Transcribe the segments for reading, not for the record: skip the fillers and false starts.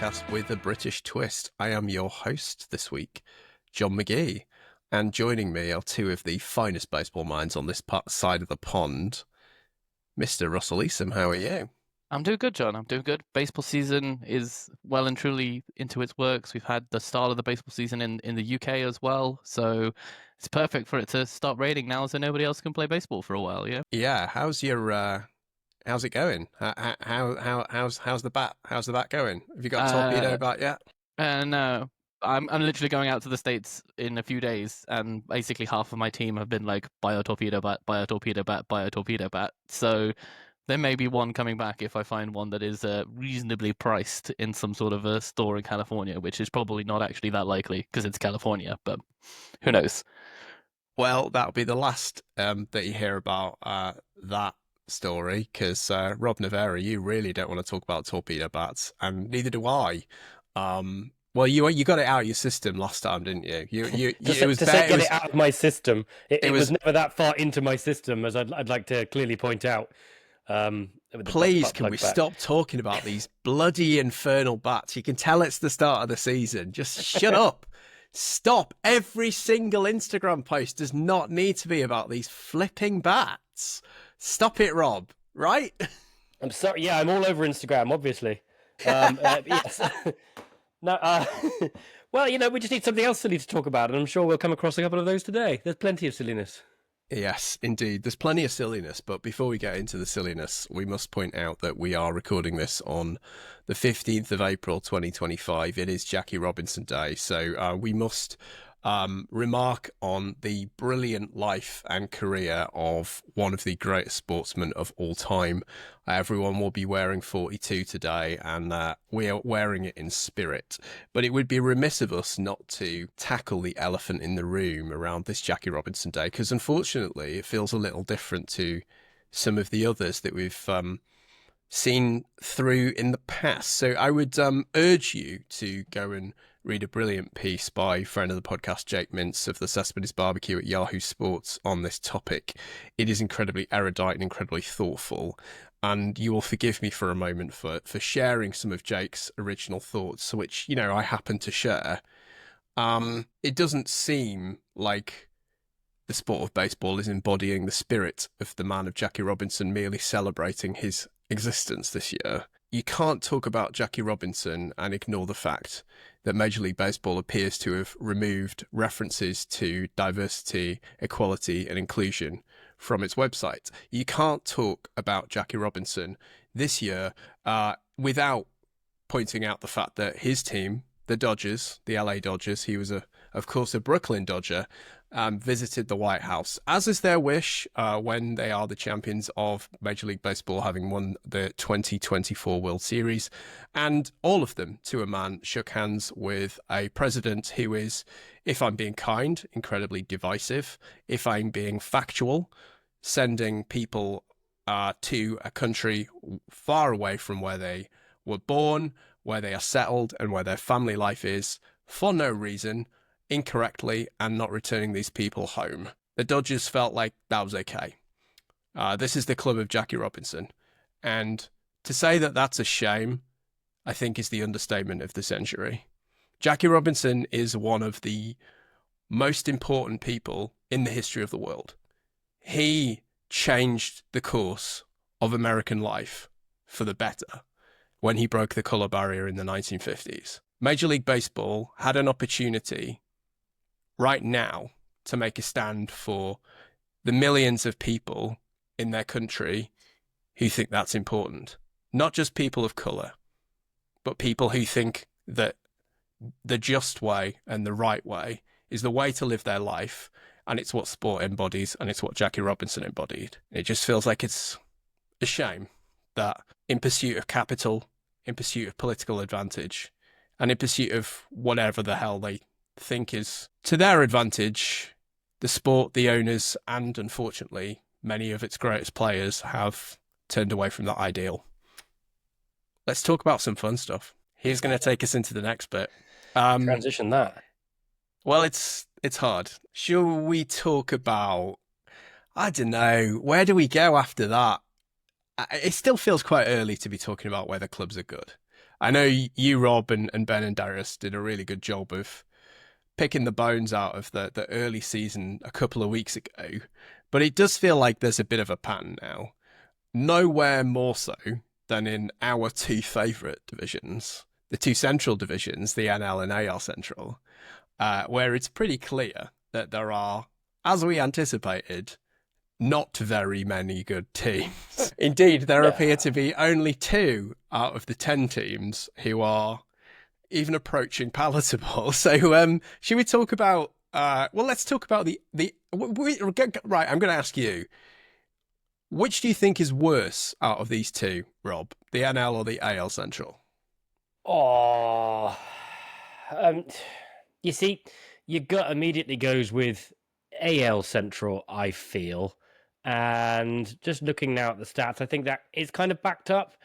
podcast with a British twist. I am your host this week, John McGee, and joining me are two of the finest baseball minds on this side of the pond. Mr. Russell Easom, how are you? I'm doing good, John. I'm doing good. Baseball season is well and truly into its works. We've had the start of the baseball season in the UK as well, so it's perfect for it to start raining now, so nobody else can play baseball for a while. Yeah. Yeah, how's it going? How's the bat? How's the bat going? Have you got torpedo Uh, bat yet? and I'm literally going out to the States in a few days, and basically half of my team have been like buy a torpedo bat, buy a torpedo bat, buy a torpedo bat. So there may be one coming back if I find one that is reasonably priced in some sort of a store in California, which is probably not actually that likely because it's California, but who knows? Well, that'll be the last that you hear about that story, because Rob Navarra, you really don't want to talk about torpedo bats, and neither do I. Well, you got it out of your system last time, didn't you? Get it out of my system. It was never that far into my system, as I'd like to clearly point out. Please, can we stop talking about these bloody infernal bats? You can tell it's the start of the season. Just shut up. Stop. Every single Instagram post does not need to be about these flipping bats. Stop it, Rob. Right? I'm sorry. Yeah, I'm all over Instagram, obviously. Yes. No, well, we just need something else silly to talk about, and I'm sure we'll come across a couple of those today. There's plenty of silliness. Yes, indeed. There's plenty of silliness, but before we get into the silliness, we must point out that we are recording this on the 15th of April, 2025. It is Jackie Robinson Day, so we must remark on the brilliant life and career of one of the greatest sportsmen of all time. Everyone will be wearing 42 today, and we are wearing it in spirit. But it would be remiss of us not to tackle the elephant in the room around this Jackie Robinson Day, because unfortunately it feels a little different to some of the others that we've seen through in the past. So I would urge you to go and read a brilliant piece by friend of the podcast, Jake Mintz of the Cespedes Barbecue at Yahoo Sports on this topic. It is incredibly erudite and incredibly thoughtful. And you will forgive me for a moment for sharing some of Jake's original thoughts, which, I happen to share. It doesn't seem like the sport of baseball is embodying the spirit of the man of Jackie Robinson, merely celebrating his existence this year. You can't talk about Jackie Robinson and ignore the fact that Major League Baseball appears to have removed references to diversity, equality, and inclusion from its website. You can't talk about Jackie Robinson this year without pointing out the fact that his team, the Dodgers, the LA Dodgers, he was, of course, a Brooklyn Dodger, visited the White House, as is their wish when they are the champions of Major League Baseball, having won the 2024 World Series. And all of them, to a man, shook hands with a president who is, if I'm being kind, incredibly divisive. If I'm being factual, sending people to a country far away from where they were born, where they are settled, and where their family life is, for no reason, incorrectly, and not returning these people home. The Dodgers felt like that was okay. This is the club of Jackie Robinson. And to say that that's a shame, I think, is the understatement of the century. Jackie Robinson is one of the most important people in the history of the world. He changed the course of American life for the better when he broke the color barrier in the 1950s. Major League Baseball had an opportunity right now to make a stand for the millions of people in their country who think that's important. Not just people of color, but people who think that the just way and the right way is the way to live their life, and it's what sport embodies, and it's what Jackie Robinson embodied. It just feels like it's a shame that in pursuit of capital, in pursuit of political advantage, and in pursuit of whatever the hell they think is to their advantage, the sport, the owners, and unfortunately many of its greatest players have turned away from that ideal. Let's talk about some fun stuff. He's going to take us into the next bit. Transition that. Well, it's hard. Shall we talk about, I don't know, where do we go after that? It still feels quite early to be talking about whether clubs are good. I know you, Rob, and Ben and Darius did a really good job of picking the bones out of the early season a couple of weeks ago, but it does feel like there's a bit of a pattern now. Nowhere more so than in our two favourite divisions, the two central divisions, the NL and AL Central, where it's pretty clear that there are, as we anticipated, not very many good teams. Indeed, there appear to be only 2 out of the 10 teams who are even approaching palatable. So, should we talk about? Well, let's talk about right. I'm going to ask you, which do you think is worse out of these two, Rob? The NL or the AL Central? Oh, you see, your gut immediately goes with AL Central, I feel. And just looking now at the stats, I think that is kind of backed up.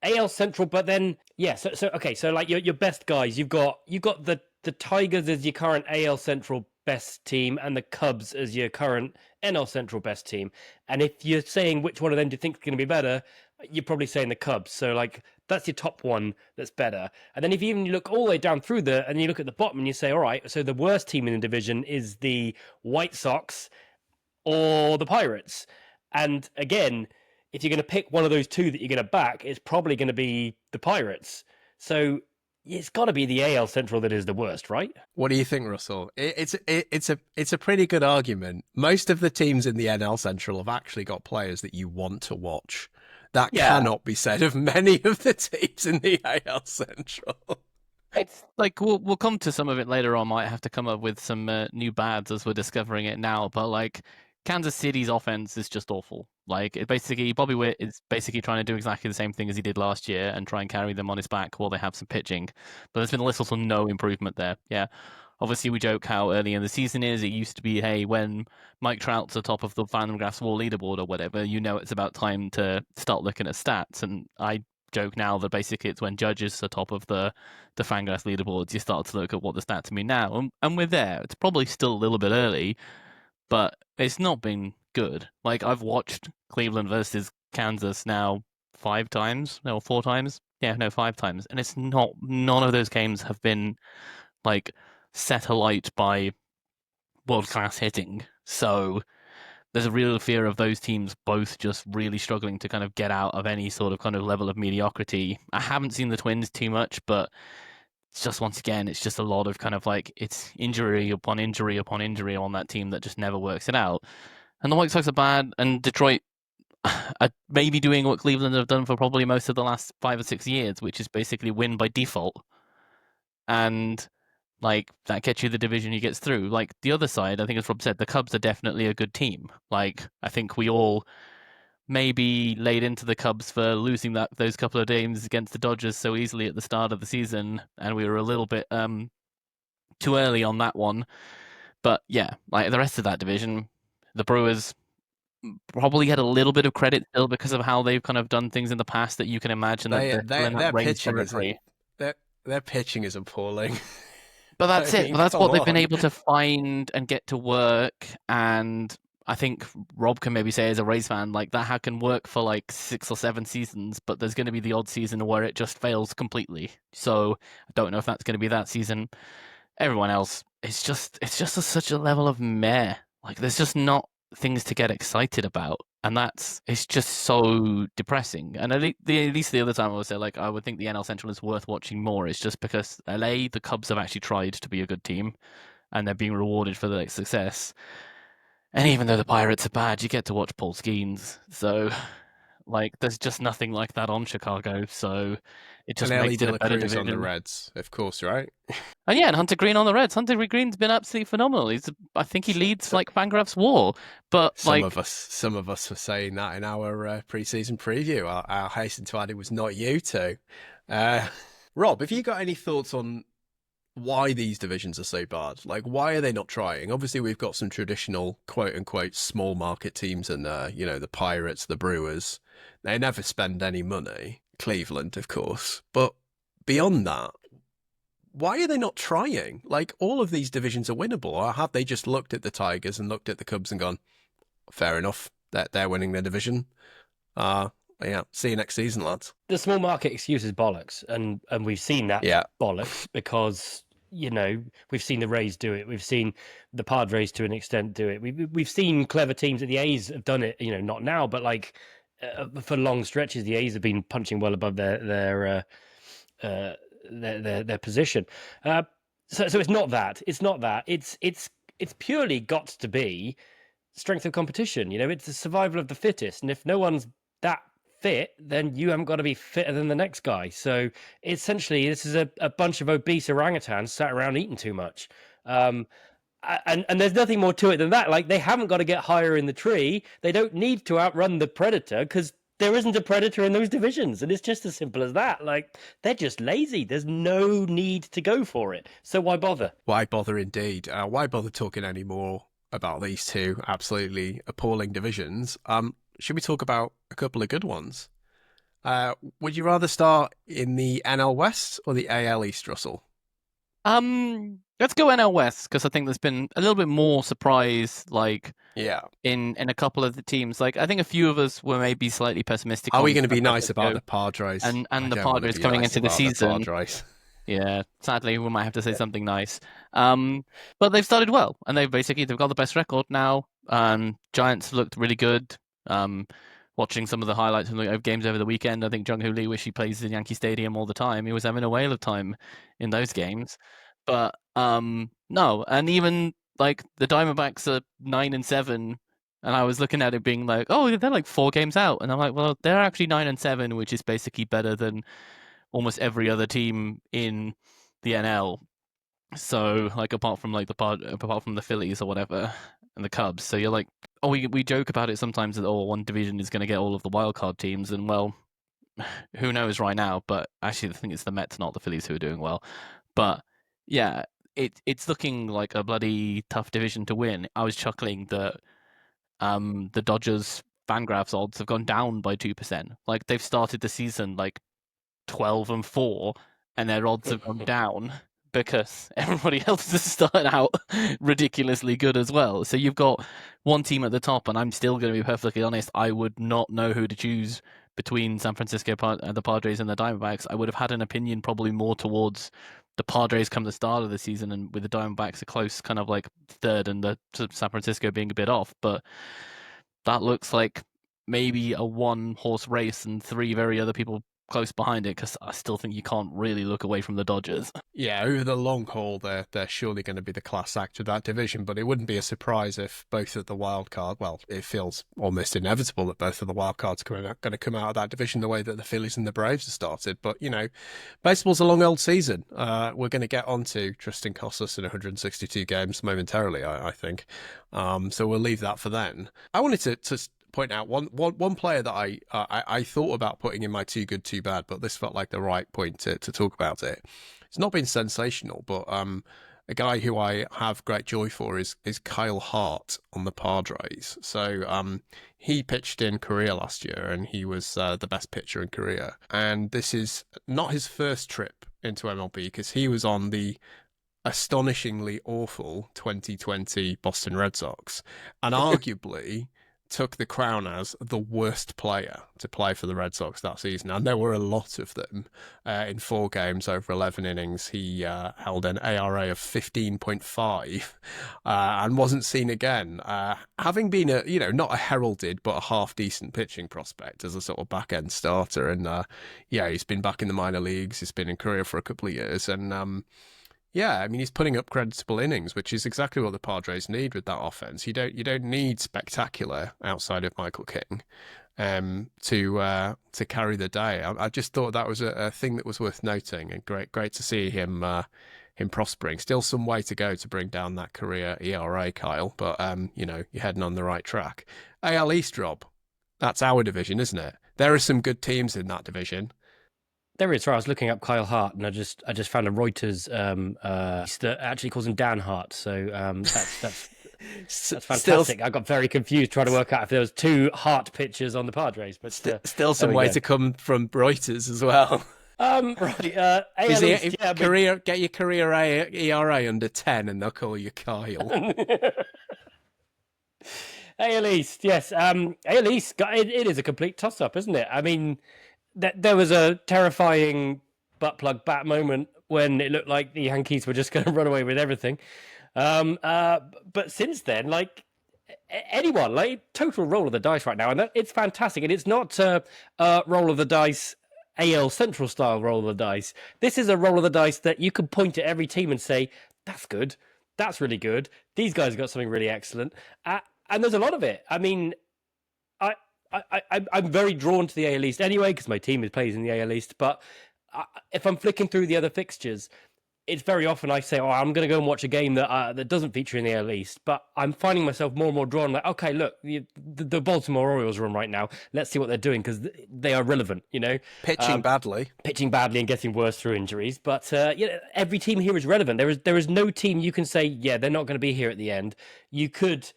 AL Central, but then so like your best guys, you've got the Tigers as your current AL Central best team and the Cubs as your current NL Central best team. And if you're saying which one of them do you think is going to be better, you're probably saying the Cubs. So like that's your top one that's better. And then if you even look all the way down through and you look at the bottom and you say, all right, so the worst team in the division is the White Sox or the Pirates. And again, if you're going to pick one of those two that you're going to back, it's probably going to be the Pirates. So it's got to be the AL Central that is the worst, right? What do you think, Russell? It's a pretty good argument. Most of the teams in the NL Central have actually got players that you want to watch. That cannot be said of many of the teams in the AL Central. It's like we'll come to some of it later on. Might have to come up with some new bads as we're discovering it now. But like Kansas City's offense is just awful. Like it basically, Bobby Witt is basically trying to do exactly the same thing as he did last year and try and carry them on his back while they have some pitching. But there's been little to no improvement there. Yeah. Obviously, we joke how early in the season is. It used to be, hey, when Mike Trout's atop of the Fangraphs War leaderboard or whatever, you know it's about time to start looking at stats. And I joke now that basically it's when Judge is atop of the Fangraphs leaderboards, you start to look at what the stats mean now. And we're there. It's probably still a little bit early, but it's not been good. Like, I've watched Cleveland versus Kansas now 5 times, no, 4 times. Yeah, no, 5 times. And it's not, none of those games have been, like, set alight by world-class hitting. So there's a real fear of those teams both just really struggling to kind of get out of any sort of kind of level of mediocrity. I haven't seen the Twins too much, but it's just, once again, it's just a lot of kind of like, it's injury upon injury upon injury on that team that just never works it out. And the White Sox are bad, and Detroit are maybe doing what Cleveland have done for probably most of the last 5 or 6 years, which is basically win by default. And like, that gets you the division you get through. Like, the other side, I think as Rob said, the Cubs are definitely a good team. Like, I think we all maybe laid into the Cubs for losing those couple of games against the Dodgers so easily at the start of the season, and we were a little bit too early on that one. But yeah, like the rest of that division, the Brewers probably get a little bit of credit still because of how they've kind of done things in the past, that you can imagine that they're in that range territory. Their pitching is appalling. But that's it. But that's what they've been able to find and get to work. And I think Rob can maybe say, as a Rays fan, like that can work for like 6 or 7 seasons, but there's going to be the odd season where it just fails completely. So I don't know if that's going to be that season. Everyone else, it's just such a level of meh. Like, there's just not things to get excited about, and it's just so depressing. And at least the other time I would say, like, I would think the NL Central is worth watching more. It's just because LA, the Cubs have actually tried to be a good team, and they're being rewarded for their success. And even though the Pirates are bad, you get to watch Paul Skeens. So, like, there's just nothing like that on Chicago. So it just makes it a better division. On the Reds, of course, right? And yeah, and Hunter Green on the Reds. Hunter Green's been absolutely phenomenal. I think he leads like Fangraphs War. But some of us were saying that in our pre-season preview. I'll hasten to add, it was not you two. Rob, have you got any thoughts on why these divisions are so bad? Like, why are they not trying? Obviously, we've got some traditional quote-unquote small market teams in there. You know, the Pirates, the Brewers. They never spend any money. Cleveland, of course. But beyond that, why are they not trying? Like, all of these divisions are winnable. Or have they just looked at the Tigers and looked at the Cubs and gone, fair enough, they're winning their division? Yeah. See you next season, lads. The small market excuse is bollocks, and we've seen that bollocks because we've seen the Rays do it, we've seen the Padres to an extent do it, we've seen clever teams that the A's have done it. Not now, but like for long stretches, the A's have been punching well above their position. So it's not that. It's not that. It's purely got to be strength of competition. It's the survival of the fittest, and if no one's that fit, then you haven't got to be fitter than the next guy. So essentially, this is a bunch of obese orangutans sat around eating too much. And there's nothing more to it than that. Like, they haven't got to get higher in the tree. They don't need to outrun the predator because there isn't a predator in those divisions. And it's just as simple as that. Like, they're just lazy. There's no need to go for it. So why bother? Why bother indeed? Why bother talking any more about these two absolutely appalling divisions? Should we talk about a couple of good ones? Would you rather start in the NL West or the AL East, Russell? Let's go NL West, because I think there's been a little bit more surprise, in a couple of the teams. Like, I think a few of us were maybe slightly pessimistic. Are we going to be nice about the Padres? And the Padres coming into the season. Yeah, sadly, we might have to say something nice. But they've started well, and they've got the best record now. Giants looked really good. Watching some of the highlights from the games over the weekend, I think Jung-Hoo Lee, wish he plays in Yankee Stadium all the time. He was having a whale of time in those games. But no, and even like the Diamondbacks are 9-7, and I was looking at it being like, oh, they're like 4 games out, and I'm like, well, they're actually 9-7, which is basically better than almost every other team in the NL. So, like, apart from the Phillies or whatever and the Cubs. So you're like, oh, we joke about it sometimes that one division is going to get all of the wild card teams, and well, who knows right now? But actually, I think it's the Mets, not the Phillies, who are doing well. But yeah, it's looking like a bloody tough division to win. I was chuckling that the Dodgers Fangraphs odds have gone down by 2%. Like, they've started the season like 12-4, and their odds have gone down because everybody else is starting out ridiculously good as well. So you've got one team at the top, and I'm still going to be perfectly honest, I would not know who to choose between San Francisco, the Padres, and the Diamondbacks. I would have had an opinion probably more towards the Padres come the start of the season, and with the Diamondbacks a close kind of like third, and the San Francisco being a bit off. But that looks like maybe a one-horse race and 3 very other people close behind it, because I still think you can't really look away from the Dodgers. Yeah, over the long haul, they're surely going to be the class act of that division, but it wouldn't be a surprise if both of the wild card, well, it feels almost inevitable that both of the wild cards are going to come out of that division the way that the Phillies and the Braves have started. But, baseball's a long old season. We're going to get on to Tristan Casas in 162 games momentarily, I think. So we'll leave that for then. I wanted to point out one player that I thought about putting in my too good, too bad, but this felt like the right point to talk about it. It's not been sensational, but a guy who I have great joy for is Kyle Hart on the Padres. So he pitched in Korea last year, and he was the best pitcher in Korea. And this is not his first trip into MLB, because he was on the astonishingly awful 2020 Boston Red Sox, and arguably took the crown as the worst player to play for the Red Sox that season. And there were a lot of them. In 4 games over 11 innings, he held an ARA of 15.5 and wasn't seen again. Having been not a heralded, but a half-decent pitching prospect as a sort of back-end starter. And he's been back in the minor leagues. He's been in Korea for a couple of years. And he's putting up creditable innings, which is exactly what the Padres need with that offense. You don't need spectacular outside of Michael King to carry the day. I just thought that was a thing that was worth noting, and great to see him prospering. Still some way to go to bring down that career ERA, Kyle, but you're heading on the right track. AL East, Rob, that's our division, isn't it? There are some good teams in that division. There is. I was looking up Kyle Hart, and I just found a Reuters that actually calls him Dan Hart. So that's fantastic. I got very confused trying to work out if there was 2 Hart pitchers on the Padres, but still some way to come from Reuters as well. Right. Get your career ERA under 10, and they'll call you Kyle. AL East, yes. AL East, it is a complete toss-up, isn't it? I mean, there was a terrifying butt plug bat moment when it looked like the Yankees were just going to run away with everything. But since then, like anyone, like total roll of the dice right now, and it's fantastic. And it's not a roll of the dice. AL Central style roll of the dice. This is a roll of the dice that you can point at every team and say, that's good. That's really good. These guys have got something really excellent. And there's a lot of it. I mean, I'm very drawn to the AL East anyway because my team plays in the AL East. But if I'm flicking through the other fixtures, it's very often I say, "Oh, I'm going to go and watch a game that doesn't feature in the AL East." But I'm finding myself more and more drawn. Like, okay, look, the Baltimore Orioles are on right now. Let's see what they're doing because they are relevant. Pitching badly, and getting worse through injuries. But every team here is relevant. There is no team you can say, yeah, they're not going to be here at the end. You could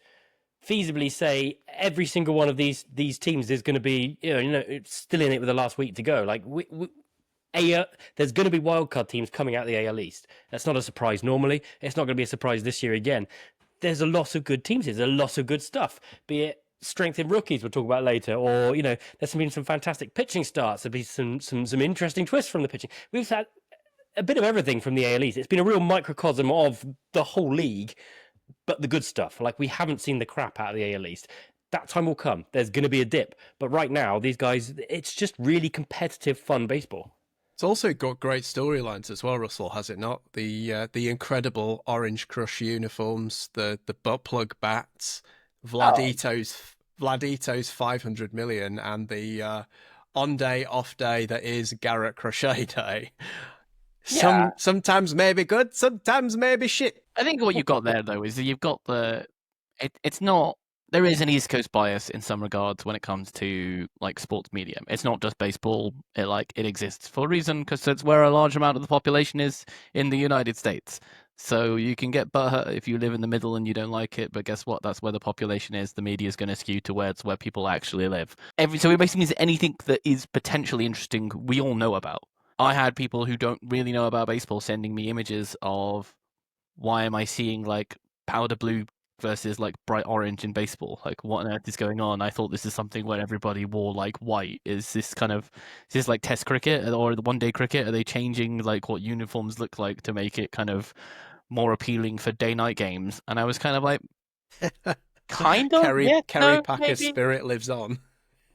feasibly say every single one of these teams is going to be still in it with the last week to go. Like there's going to be wildcard teams coming out of the AL East. That's not a surprise normally. It's not going to be a surprise this year again. There's a lot of good teams. There's a lot of good stuff. Be it strength in rookies we'll talk about later, or there's been some fantastic pitching starts. There'll be some interesting twists from the pitching. We've had a bit of everything from the AL East. It's been a real microcosm of the whole league, but the good stuff. Like we haven't seen the crap out of the AL East. That time will come. There's going to be a dip, but right now these guys, it's just really competitive, fun baseball. It's also got great storylines as well, Russell, has it not? The incredible Orange Crush uniforms, the butt plug bats, Vladito's 500 million, and the on day off day that is Garrett Crochet Day. Sometimes maybe good, sometimes maybe shit. I think what you've got there though is that you've got it's not. There is an East Coast bias in some regards when it comes to like sports media. It's not just baseball. It exists for a reason because it's where a large amount of the population is in the United States. So you can get butthurt if you live in the middle and you don't like it, but guess what? That's where the population is. The media is going to skew towards where people actually live. So it basically means anything that is potentially interesting, we all know about. I had people who don't really know about baseball sending me images of why am I seeing like powder blue versus like bright orange in baseball? Like what on earth is going on? I thought this is something where everybody wore like white. Is this like test cricket or the 1-day cricket? Are they changing like what uniforms look like to make it kind of more appealing for day-night games? And I was kind of like, kind of. Kerry Packer's spirit lives on.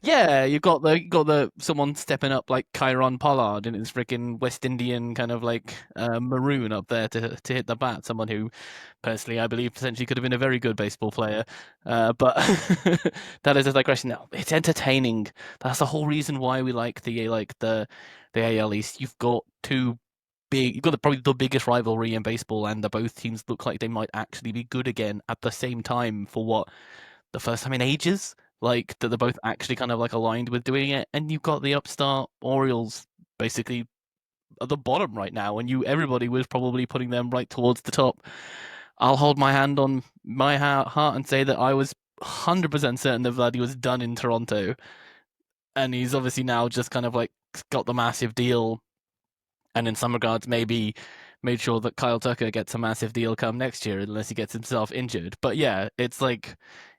Yeah, you've got the someone stepping up like Chiron Pollard in his freaking West Indian kind of like maroon up there to hit the bat. Someone who, personally, I believe potentially could have been a very good baseball player. But that is a digression. Now, it's entertaining. That's the whole reason why we like the AL East. You've got probably the biggest rivalry in baseball, and both teams look like they might actually be good again at the same time for the first time in ages. Like that they're both actually kind of like aligned with doing it, and you've got the upstart Orioles basically at the bottom right now, and everybody was probably putting them right towards the top. I'll hold my hand on my heart and say that I was 100% certain that Vladdy was done in Toronto, and he's obviously now just kind of like got the massive deal, and in some regards maybe made sure that Kyle Tucker gets a massive deal come next year unless he gets himself injured. But yeah, it's like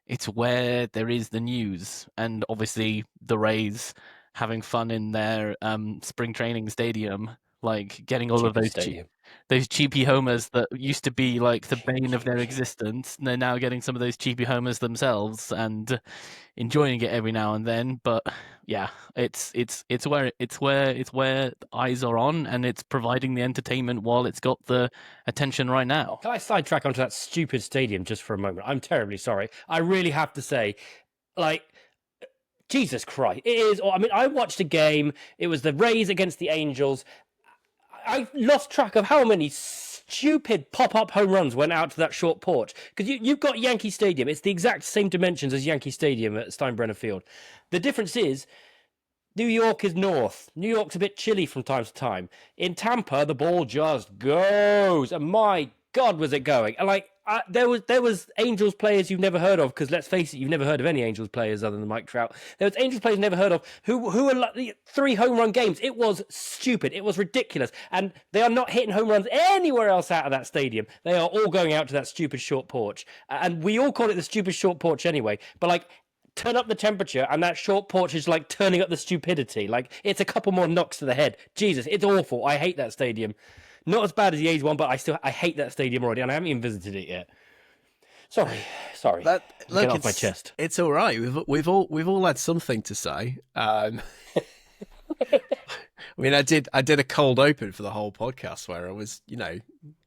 it's where there is the news, and obviously the Rays having fun in their spring training stadium, like getting all of those cheapy homers that used to be like the bane of their existence. And they're now getting some of those cheapy homers themselves and enjoying it every now and then. But yeah, it's where eyes are on, and it's providing the entertainment while it's got the attention right now. Can I sidetrack onto that stupid stadium just for a moment? I'm terribly sorry. I really have to say, like, Jesus Christ, it is. I mean, I watched a game. It was the Rays against the Angels. I lost track of how many stupid pop-up home runs went out to that short porch. Because you've got Yankee Stadium. It's the exact same dimensions as Yankee Stadium at Steinbrenner Field. The difference is New York is north. New York's a bit chilly from time to time. In Tampa, the ball just goes. And my God, was it going. And like, there was Angels players you've never heard of, because let's face it, you've never heard of any Angels players other than Mike Trout. There was Angels players you've never heard of who are like 3 home run games. It was stupid. It was ridiculous, and they are not hitting home runs anywhere else out of that stadium. They are all going out to that stupid short porch, and we all call it the stupid short porch anyway. But like, turn up the temperature, and that short porch is like turning up the stupidity. Like, it's a couple more knocks to the head. Jesus, it's awful. I hate that stadium. Not as bad as the A's one, but I hate that stadium already, and I haven't even visited it yet. Sorry. Get off my chest. It's all right. We've all had something to say. I mean, I did a cold open for the whole podcast where I was,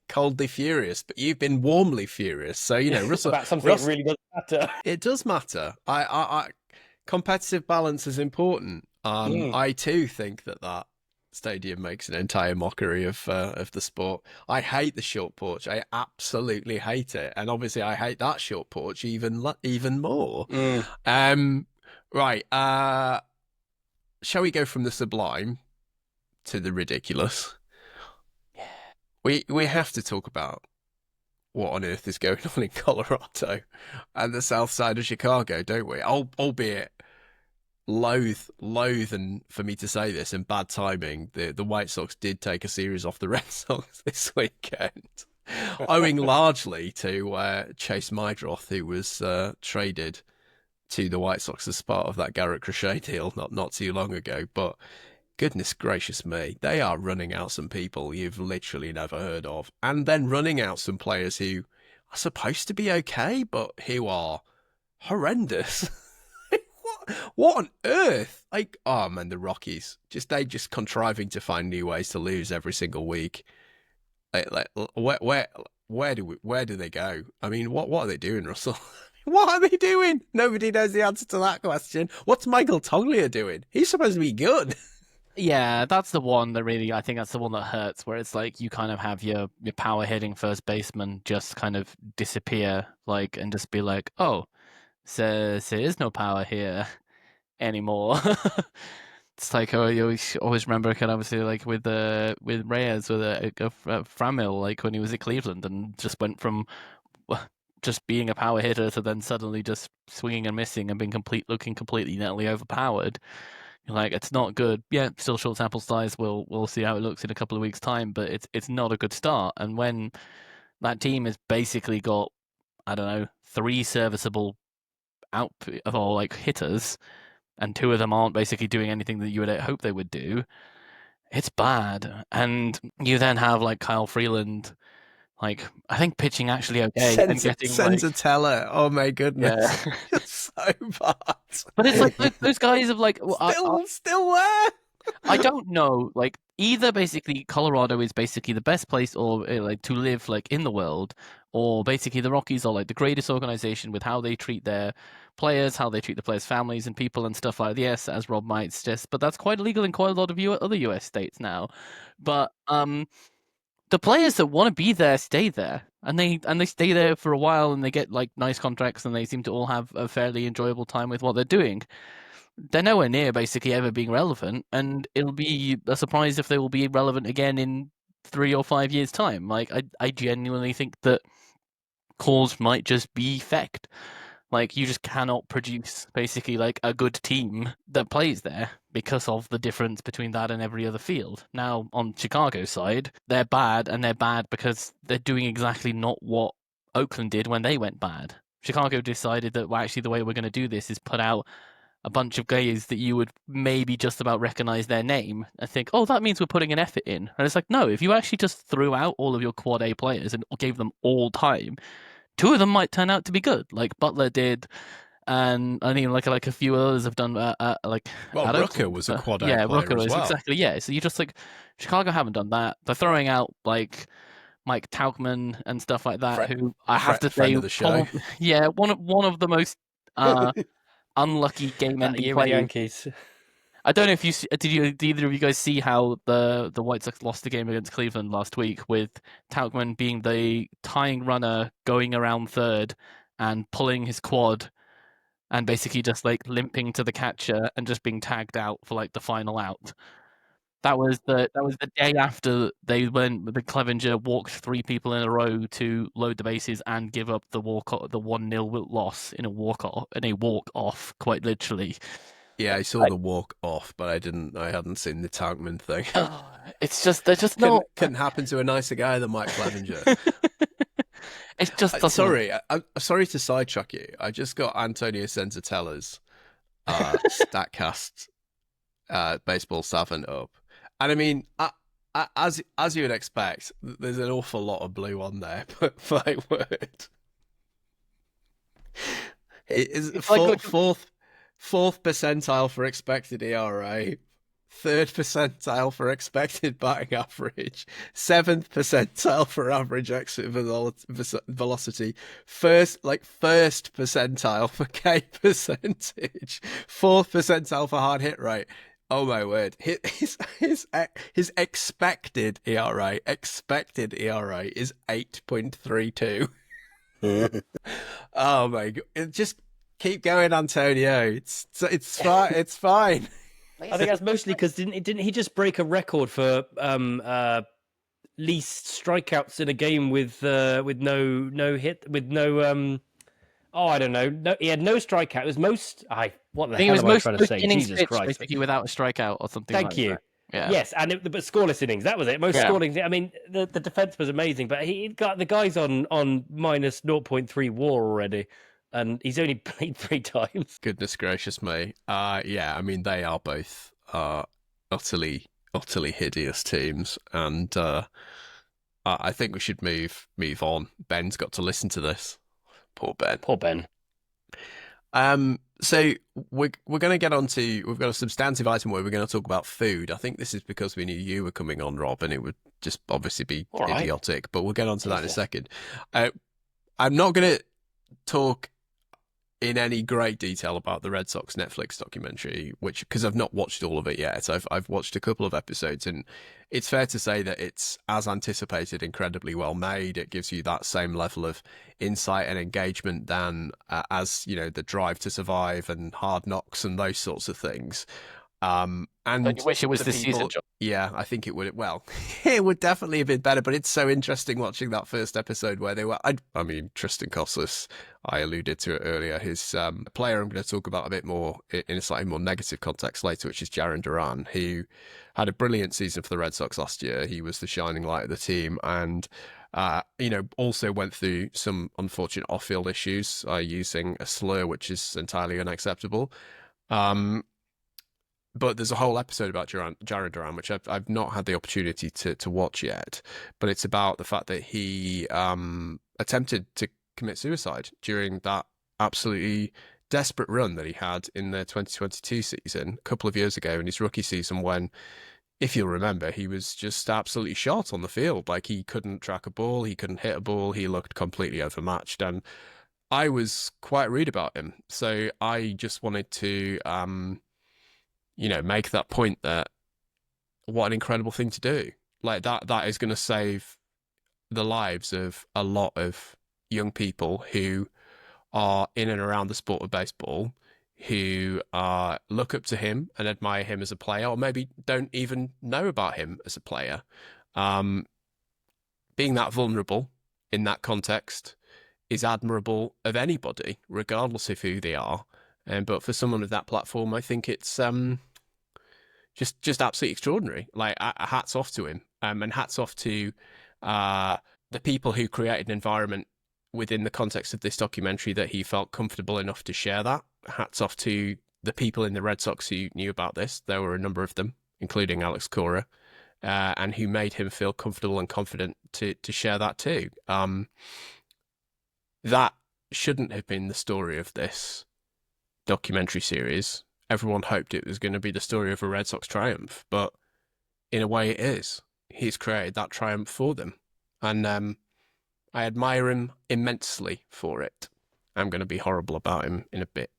coldly furious, but you've been warmly furious. So Russell, about something that really doesn't matter. It does matter. I competitive balance is important. I too think that stadium makes an entire mockery of the sport. I hate the short porch. I absolutely hate it, and obviously I hate that short porch even more. Right. Shall we go from the sublime to the ridiculous? Yeah. We have to talk about what on earth is going on in Colorado and the south side of Chicago, don't we? Albeit loath and for me to say this, and bad timing, the White Sox did take a series off the Red Sox this weekend, owing largely to Chase Mydroth, who was traded to the White Sox as part of that Garrett Crochet deal not too long ago. But goodness gracious me, they are running out some people you've literally never heard of, and then running out some players who are supposed to be okay, but who are horrendous. What on earth? Like, oh man, the Rockies, they just contriving to find new ways to lose every single week. Where do they go? I mean, what are they doing, Russell? What are they doing? Nobody knows the answer to that question. What's Michael Toglia doing? He's supposed to be good. Yeah, that's the one that really, I think that's the one that hurts, where it's like you kind of have your power hitting first baseman just kind of disappear, like, and just be like, oh, so there is no power here anymore. It's like, oh, you always remember, kind of obviously, like with Reyes, with Framil, like when he was at Cleveland, and just went from just being a power hitter to then suddenly just swinging and missing and being looking completely netly overpowered. You're like, it's not good. Yeah, still short sample size. We'll see how it looks in a couple of weeks' time, but it's not a good start. And when that team has basically got, I don't know, 3 serviceable output or like hitters, and 2 of them aren't basically doing anything that you would hope they would do, it's bad. And you then have like Kyle Freeland, like, I think pitching actually okay, sends a teller. Oh my goodness, yeah. It's so bad. But it's like those guys have like still there. I don't know. Like, either basically Colorado is basically the best place or like to live like in the world, or basically the Rockies are like the greatest organization with how they treat their players, how they treat the players' families and people and stuff like that. Yes, as Rob might suggest, but that's quite illegal in quite a lot of other US states now. But the players that want to be there stay there, and they stay there for a while, and they get like nice contracts, and they seem to all have a fairly enjoyable time with what they're doing. They're nowhere near basically ever being relevant, and it'll be a surprise if they will be relevant again in 3 or 5 years' time. Like, I genuinely think that cause might just be effect. Like, you just cannot produce basically like a good team that plays there because of the difference between that and every other field. Now, on Chicago's side, they're bad, and they're bad because they're doing exactly not what Oakland did when they went bad. Chicago decided that, well, actually the way we're going to do this is put out a bunch of guys that you would maybe just about recognize their name and think, oh, that means we're putting an effort in. And it's like, no, if you actually just threw out all of your quad A players and gave them all time, 2 of them might turn out to be good, like Butler did, and I mean, like a few others have done. Rooker was a quad A player Rooker as well. Exactly, yeah. So you just like, Chicago haven't done that. They're throwing out like Mike Tauchman and stuff like that, who I have to say, of the show. One of the most unlucky game-ending players. Yankees. I don't know if did either of you guys see how the White Sox lost the game against Cleveland last week, with Tauchman being the tying runner, going around third and pulling his quad and basically just like limping to the catcher and just being tagged out for like the final out. That was the day after the Clevenger walked 3 people in a row to load the bases and give up the 1-0 loss in a walk off, quite literally. Yeah, I saw the walk off, but I hadn't seen the Tankman thing. It's just they're just not. Couldn't happen to a nicer guy than Mike Clevenger. It just doesn't. Sorry, I'm sorry to sidetrack you. I just got Antonio Senzatella's Statcast baseball savant up, and I mean, as you would expect, there's an awful lot of blue on there. But my word, it is fourth percentile for expected ERA, third percentile for expected batting average, 7th percentile for average exit velocity, first percentile for K percentage, 4th percentile for hard hit rate. Oh my word! His expected ERA is 8.32. Oh my god! Just keep going, Antonio. It's fine. It's fine. I think that's mostly because didn't he just break a record for least strikeouts in a game with no hit with no I don't know. No, he had no strikeout. It was most what the hell am I trying to say? Jesus Christ! Basically without a strikeout or something. Thank you. That. Yeah. Yes, and but scoreless innings. That was it. Most scoreless. I mean, the defense was amazing, but he got the guys on minus 0.3 WAR already, and he's only played 3 times. Goodness gracious me. Yeah, I mean they are both utterly hideous teams, and I think we should move on. Ben's got to listen to this. Poor Ben. So we're going to get on to, we've got a substantive item where we're going to talk about food. I think this is because we knew you were coming on, Rob, and it would just obviously be idiotic, but we'll get on to that in a second. I'm not going to talk in any great detail about the Red Sox Netflix documentary, because I've not watched all of it yet. I've watched a couple of episodes, and it's fair to say that it's, as anticipated, incredibly well made. It gives you that same level of insight and engagement than as the Drive to Survive and Hard Knocks and those sorts of things. And you wish it was this season, John. Yeah, I think it would. Well, it would definitely have been better, but it's so interesting watching that first episode where they were. I mean, Tristan Costas, I alluded to it earlier. His player I'm going to talk about a bit more in a slightly more negative context later, which is Jarren Duran, who had a brilliant season for the Red Sox last year. He was the shining light of the team, and also went through some unfortunate off-field issues, using a slur, which is entirely unacceptable. But there's a whole episode about Jarren Duran, which I've not had the opportunity to watch yet. But it's about the fact that he attempted to commit suicide during that absolutely desperate run that he had in the 2022 season a couple of years ago in his rookie season, when, if you'll remember, he was just absolutely shot on the field. Like, he couldn't track a ball, he couldn't hit a ball, he looked completely overmatched. And I was quite worried about him. So I just wanted to make that point that what an incredible thing to do. Like, that is going to save the lives of a lot of young people who are in and around the sport of baseball, who look up to him and admire him as a player, or maybe don't even know about him as a player. Being that vulnerable in that context is admirable of anybody, regardless of who they are. But for someone with that platform, I think it's just absolutely extraordinary. Like, hats off to him, and hats off to the people who created an environment within the context of this documentary that he felt comfortable enough to share that. Hats off to the people in the Red Sox who knew about this. There were a number of them, including Alex Cora, and who made him feel comfortable and confident to share that too. That shouldn't have been the story of this documentary series. Everyone hoped it was going to be the story of a Red Sox triumph, but in a way it is. He's created that triumph for them, and I admire him immensely for it. I'm going to be horrible about him in a bit,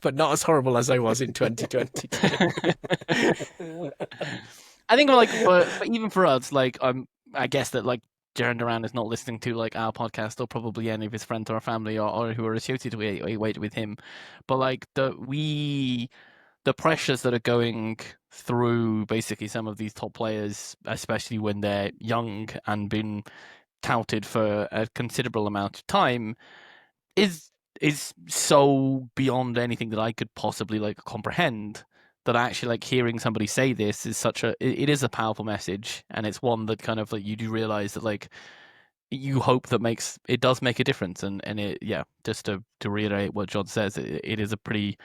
but not as horrible as I was in 2022. I think, like, but even for us, like, I guess that, like, Jarren Duran is not listening to, like, our podcast, or probably any of his friends or family or who are associated with him, but like we the pressures that are going through basically some of these top players, especially when they're young and been touted for a considerable amount of time, is so beyond anything that I could possibly like comprehend, that actually like hearing somebody say this is it is a powerful message, and it's one that kind of like you do realize that like you hope that it does make a difference, and it, yeah, just to reiterate what John says, it is a pretty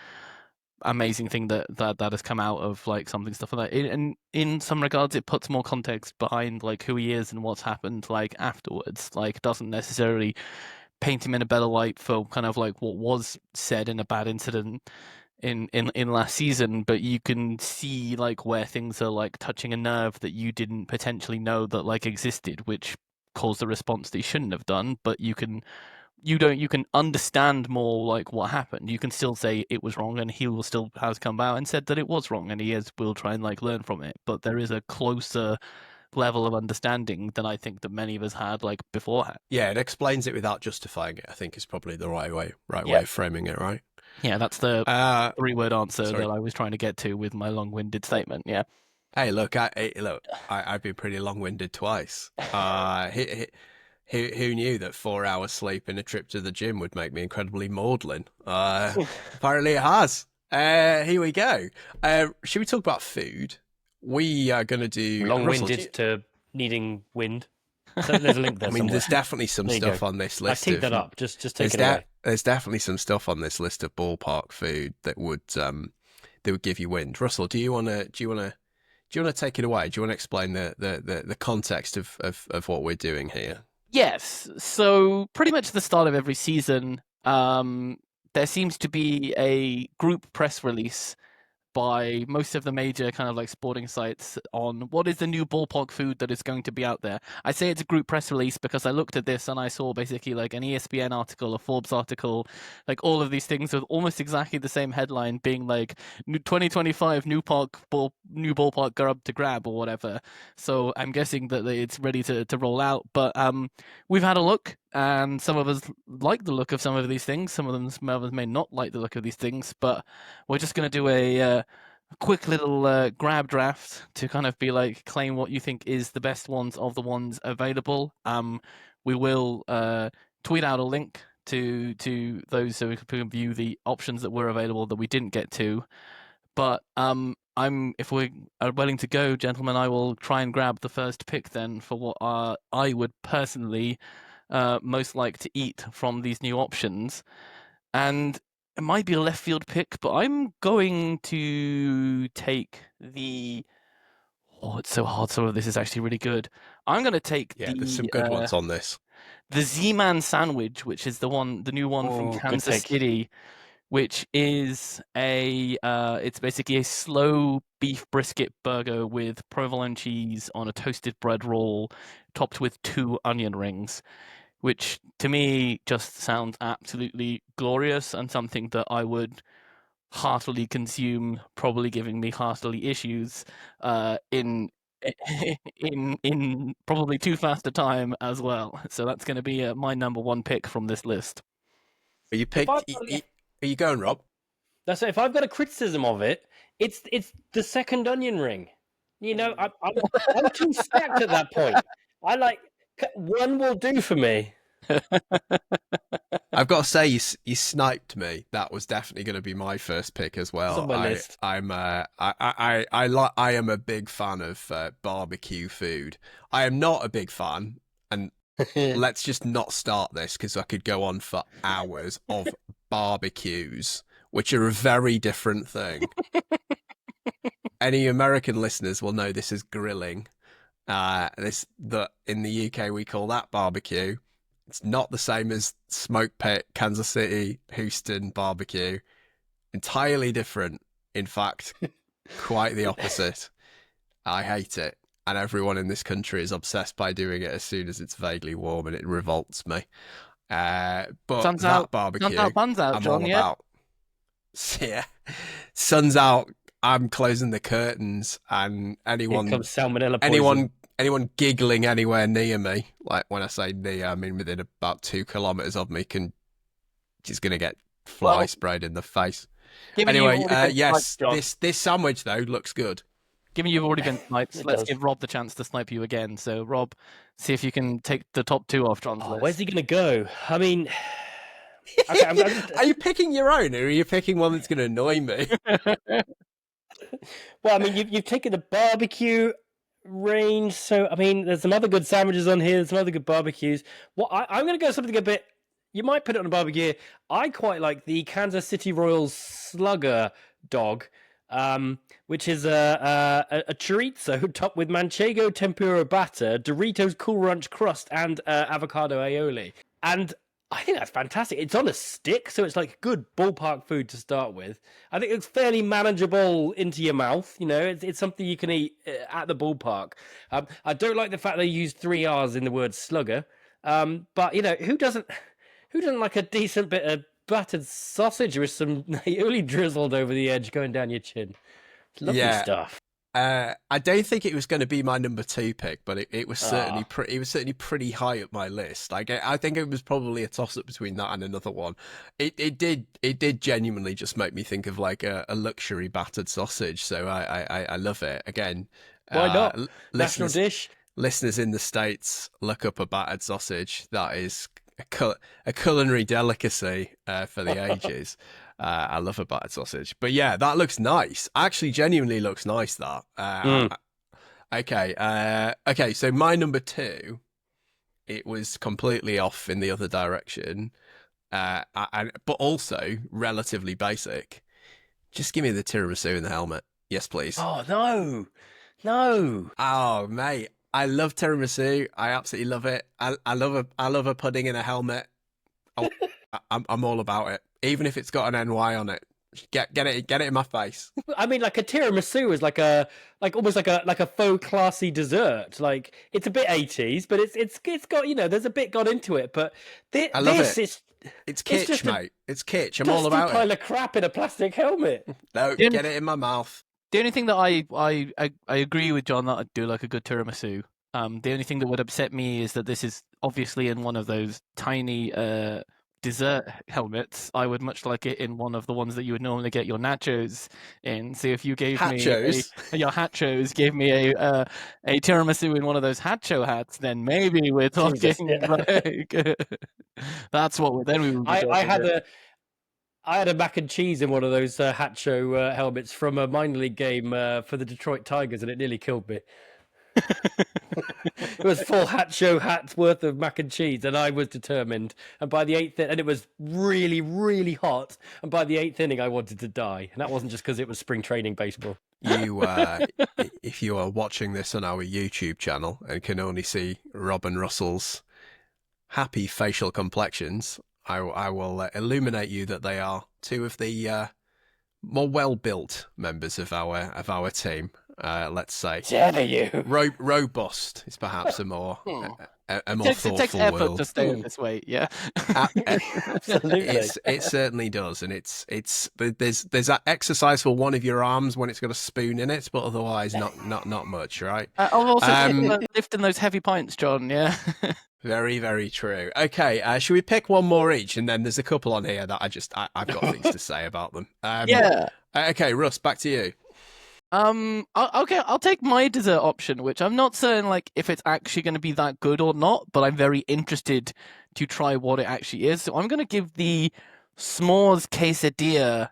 amazing thing that has come out of like something stuff like that. And in some regards, it puts more context behind like who he is and what's happened like afterwards. Like, doesn't necessarily paint him in a better light for kind of like what was said in a bad incident in last season, but you can see like where things are like touching a nerve that you didn't potentially know that like existed, which caused the response that you shouldn't have done. But you can understand more like what happened. You can still say it was wrong, and he will still has come out and said that it was wrong, and will try and like learn from it. But there is a closer level of understanding than I think that many of us had like beforehand. Yeah, it explains it without justifying it, I think, is probably the right way of framing it, right? Yeah, that's the 3-word answer sorry. that I was trying to get to with my long-winded statement. Yeah. Hey, look, I've been pretty long-winded twice. Who knew that 4 hours sleep and a trip to the gym would make me incredibly maudlin? Apparently it has. Here we go. Should we talk about food? We are going to do... Long-winded to needing wind. So there's a link there. I mean, somewhere. there's definitely some stuff on this list. I teed that up. Just take it away. There's definitely some stuff on this list of ballpark food that would give you wind. Russell, do you want to take it away? Do you want to explain the context of what we're doing here? Yes. So pretty much at the start of every season, there seems to be a group press release by most of the major kind of like sporting sites on what is the new ballpark food that is going to be out there. I say it's a group press release because I looked at this and I saw basically like an ESPN article, a Forbes article, like all of these things with almost exactly the same headline being like 2025 new ballpark to grab or whatever. So I'm guessing that it's ready to roll out. But we've had a look, and some of us like the look of some of these things. Some of us may not like the look of these things, but we're just going to do a quick little grab draft to kind of be like claim what you think is the best ones of the ones available. We will tweet out a link to those so we can view the options that were available that we didn't get to. But if we are willing to go, gentlemen, I will try and grab the first pick then for what I would personally most like to eat from these new options. And it might be a left field pick, but I'm going to take the... Oh, it's so hard. Some of this is actually really good. I'm going to take there's some good ones on this. The Z-Man sandwich, which is the new one from Kansas City, which is it's basically a slow beef brisket burger with provolone cheese on a toasted bread roll, topped with 2 onion rings, which to me just sounds absolutely glorious and something that I would heartily consume, probably giving me heartily issues in probably too fast a time as well. So that's going to be my number 1 pick from this list. Are you going, Rob? That's it. If I've got a criticism of it, it's the second onion ring. You know, I'm too stacked at that point. I like one will do for me. I've got to say, you sniped me. That was definitely going to be my first pick as well. It's on my list. I am a big fan of barbecue food. I am not a big fan, and let's just not start this because I could go on for hours of barbecues, which are a very different thing. Any American listeners will know this is grilling. In the UK we call that barbecue. It's not the same as smoke pit, Kansas City, Houston barbecue. Entirely different. In fact, quite the opposite. I hate it. And everyone in this country is obsessed by doing it as soon as it's vaguely warm, and it revolts me. But sun's that out, barbecue, sun's out, I'm John, all yeah? about. Yeah. Sun's out. I'm closing the curtains, and anyone... Here comes salmonella poison. Anyone giggling anywhere near me, like when I say near, I mean within about 2 kilometers of me, is going to get fly sprayed in the face. Given you've Anyway, already been yes, sniped, John, this sandwich though looks good. given you've already been sniped, It let's does. give Rob the chance to snipe you again. So, Rob, see if you can take the top 2 off John's list. Where's he going to go? I mean, okay, Are you picking your own, or are you picking one that's going to annoy me? well, I mean, you've taken the barbecue range, so I mean, there's some other good sandwiches on here. There's some other good barbecues. Well, I'm going to go something a bit. You might put it on a barbecue. I quite like the Kansas City Royals Slugger dog, which is a chorizo topped with manchego tempura batter, Doritos Cool Ranch crust, and avocado aioli. And I think that's fantastic. It's on a stick, so it's like good ballpark food to start with. I think it's fairly manageable into your mouth. You know, it's something you can eat at the ballpark. I don't like the fact they use 3 R's in the word slugger. But you know, who doesn't like a decent bit of battered sausage with some aioli drizzled over the edge going down your chin? It's lovely stuff. I don't think it was going to be my number 2 pick, but it was certainly pretty high up my list. Like I think it was probably a toss up between that and another one. It did genuinely just make me think of like a luxury battered sausage. So I love it. Again, why not? National dish. Listeners in the States, look up a battered sausage. That is a culinary delicacy for the ages. I love a battered sausage. But yeah, that looks nice. Actually, genuinely looks nice, that. Okay, so my number 2, it was completely off in the other direction, but also relatively basic. Just give me the tiramisu in the helmet. Yes, please. Oh, no. Oh, mate. I love tiramisu. I absolutely love it. I love a pudding in a helmet. Oh, I'm all about it. Even if it's got an NY on it, get it in my face. I mean, like a tiramisu is like almost like a faux classy dessert. Like it's a bit 80s, but it's got, you know, there's a bit got into it. But I love it. It's kitsch, mate. It's kitsch. I'm all about it. Pile of crap in a plastic helmet. No, get it in my mouth. The only thing that I agree with John that I do like a good tiramisu. The only thing that would upset me is that this is obviously in one of those tiny dessert helmets. I would much like it in one of the ones that you would normally get your nachos in. So if you gave me your hachos, gave me a tiramisu in one of those hacho hats, then maybe we're talking like that's what then we would be talking I had a mac and cheese in one of those hacho helmets from a minor league game for the Detroit Tigers, and it nearly killed me. It was full hacho hats worth of mac and cheese, and I was determined. And by the 8th, and it was really, really hot. And by the 8th inning, I wanted to die. And that wasn't just because it was spring training baseball. If you are watching this on our YouTube channel and can only see Rob and Russell's happy facial complexions, I will illuminate you that they are 2 of the more well-built members of our team. Let's say. Dare you? Robust is perhaps a more thoughtful it takes word. effort to stay this way, yeah. Absolutely. It certainly does, and there's that exercise for one of your arms when it's got a spoon in it, but otherwise not much, right? I'm also lifting those heavy pints, John. Yeah. Very, very true. Okay, should we pick one more each, and then there's a couple on here that I've got things to say about them. Yeah. Okay, Russ, back to you. Okay, I'll take my dessert option, which I'm not certain like if it's actually going to be that good or not, but I'm very interested to try what it actually is. So I'm going to give the s'mores quesadilla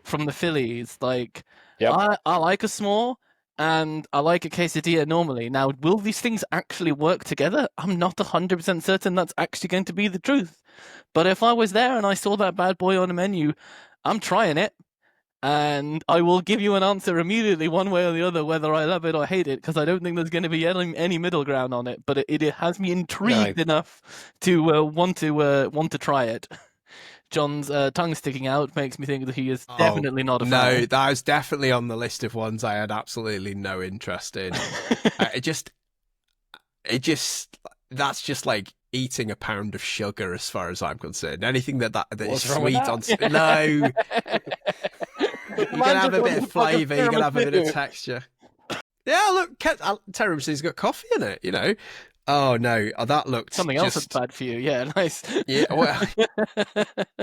from the Phillies. Like, yep. I like a s'more and I like a quesadilla normally. Now, will these things actually work together? I'm not 100% certain that's actually going to be the truth. But if I was there and I saw that bad boy on a menu, I'm trying it. And I will give you an answer immediately, one way or the other, whether I love it or hate it, because I don't think there's going to be any middle ground on it. But it has me intrigued enough to want to try it. John's tongue sticking out makes me think that he is definitely not a fan. No, that was definitely on the list of ones I had absolutely no interest in. That's just like eating a pound of sugar as far as I'm concerned. Anything that is sweet on no. You're going to have a bit of flavour, you're going to have a bit of texture. Yeah, look, tiramisu's got coffee in it, you know. Oh no, that looked Something else that's just bad for you. Yeah, nice. yeah. Well,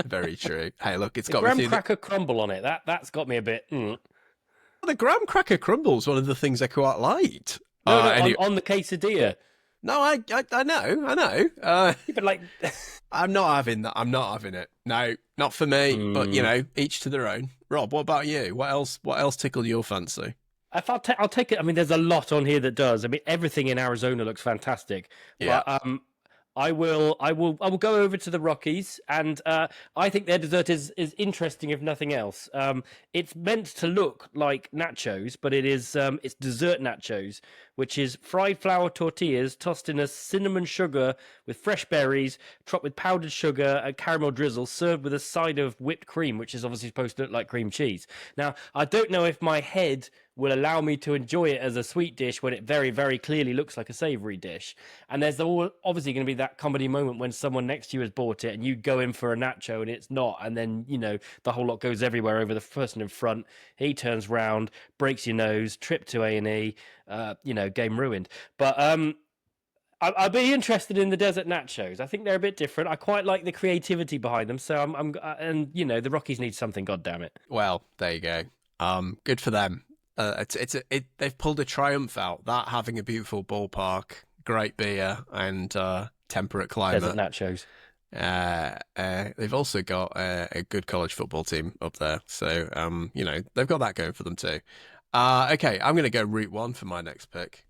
very true. Hey, look, it's The got me graham through. cracker crumble on it. That's got me a bit. The graham cracker crumble's one of the things I quite liked. No, Anyway, on the quesadilla. no, I know. Yeah, but like, I'm not having that. I'm not having it. No, not for me. But you know, each to their own. Rob, what about you? What else? What else tickled your fancy? if I'll take it. I mean, there's a lot on here that does. I mean, everything in Arizona looks fantastic. Yeah. But I will go over to the Rockies, and I think their dessert is interesting, if nothing else. It's meant to look like nachos, but it's dessert nachos, which is fried flour tortillas tossed in a cinnamon sugar with fresh berries, topped with powdered sugar and caramel drizzle, served with a side of whipped cream, which is obviously supposed to look like cream cheese. Now, I don't know if my head will allow me to enjoy it as a sweet dish when it very, very clearly looks like a savory dish. And there's obviously going to be that comedy moment when someone next to you has bought it and you go in for a nacho and it's not. And then, you know, the whole lot goes everywhere over the person in front. He turns round, breaks your nose, trip to A&E, you know, game ruined. But I'd be interested in the desert nachos. I think they're a bit different. I quite like the creativity behind them. So and you know, the Rockies need something, goddammit. Well, there you go. Good for them. They've pulled a triumph out. That having a beautiful ballpark, great beer, and temperate climate. Desert nachos. They've also got a good college football team up there, so you know they've got that going for them too. Okay, I'm gonna go Route 1 for my next pick.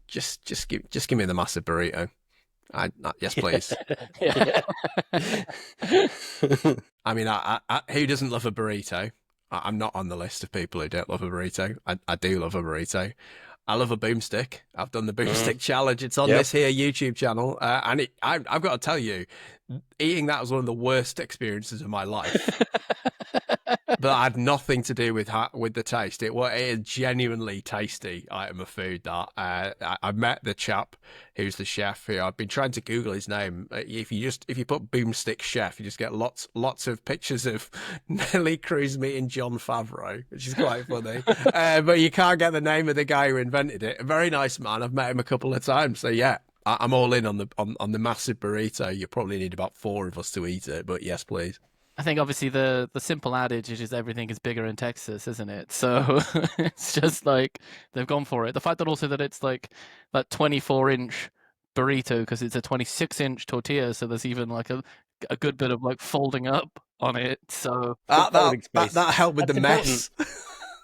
Just give me the massive burrito. Yes, please. I mean, who doesn't love a burrito? I'm not on the list of people who don't love a burrito. I do love a burrito. I love a boomstick. I've done the boomstick challenge. It's on this here YouTube channel, and I've got to tell you, eating that was one of the worst experiences of my life. But it had nothing to do with the taste. It was a genuinely tasty item of food. That I met the chap who's the chef. Who I've been trying to Google his name. If you put boomstick chef, you just get lots of pictures of Nelly Cruz meeting John Favreau, which is quite funny. But you can't get the name of the guy who invented it. A very nice man. I've met him a couple of times. So yeah, I'm all in on the massive burrito. You probably need about 4 of us to eat it, but yes, please. I think obviously the simple adage is everything is bigger in Texas, isn't it? So it's just like they've gone for it. The fact that also that it's like that 24-inch burrito because it's a 26-inch tortilla, so there's even like a good bit of like folding up on it. So that helped with the mess.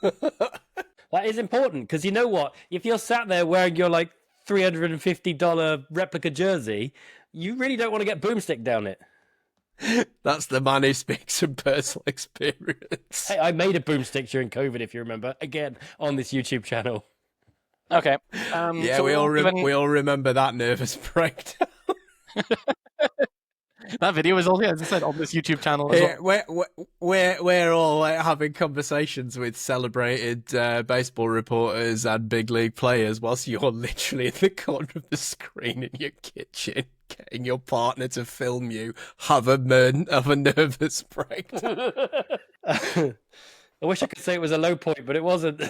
That is important because you know what? If you're sat there wearing your like $350 replica jersey, you really don't want to get boomstick down it. That's the man who speaks from personal experience. Hey, I made a boomstick during COVID, if you remember, again on this YouTube channel. Okay. Yeah, so we all remember that nervous breakdown. That video is all, as I said, on this YouTube channel. As well. We're all having conversations with celebrated baseball reporters and big league players, whilst you're literally in the corner of the screen in your kitchen, getting your partner to film you have a nervous breakdown. I wish I could say it was a low point, but it wasn't.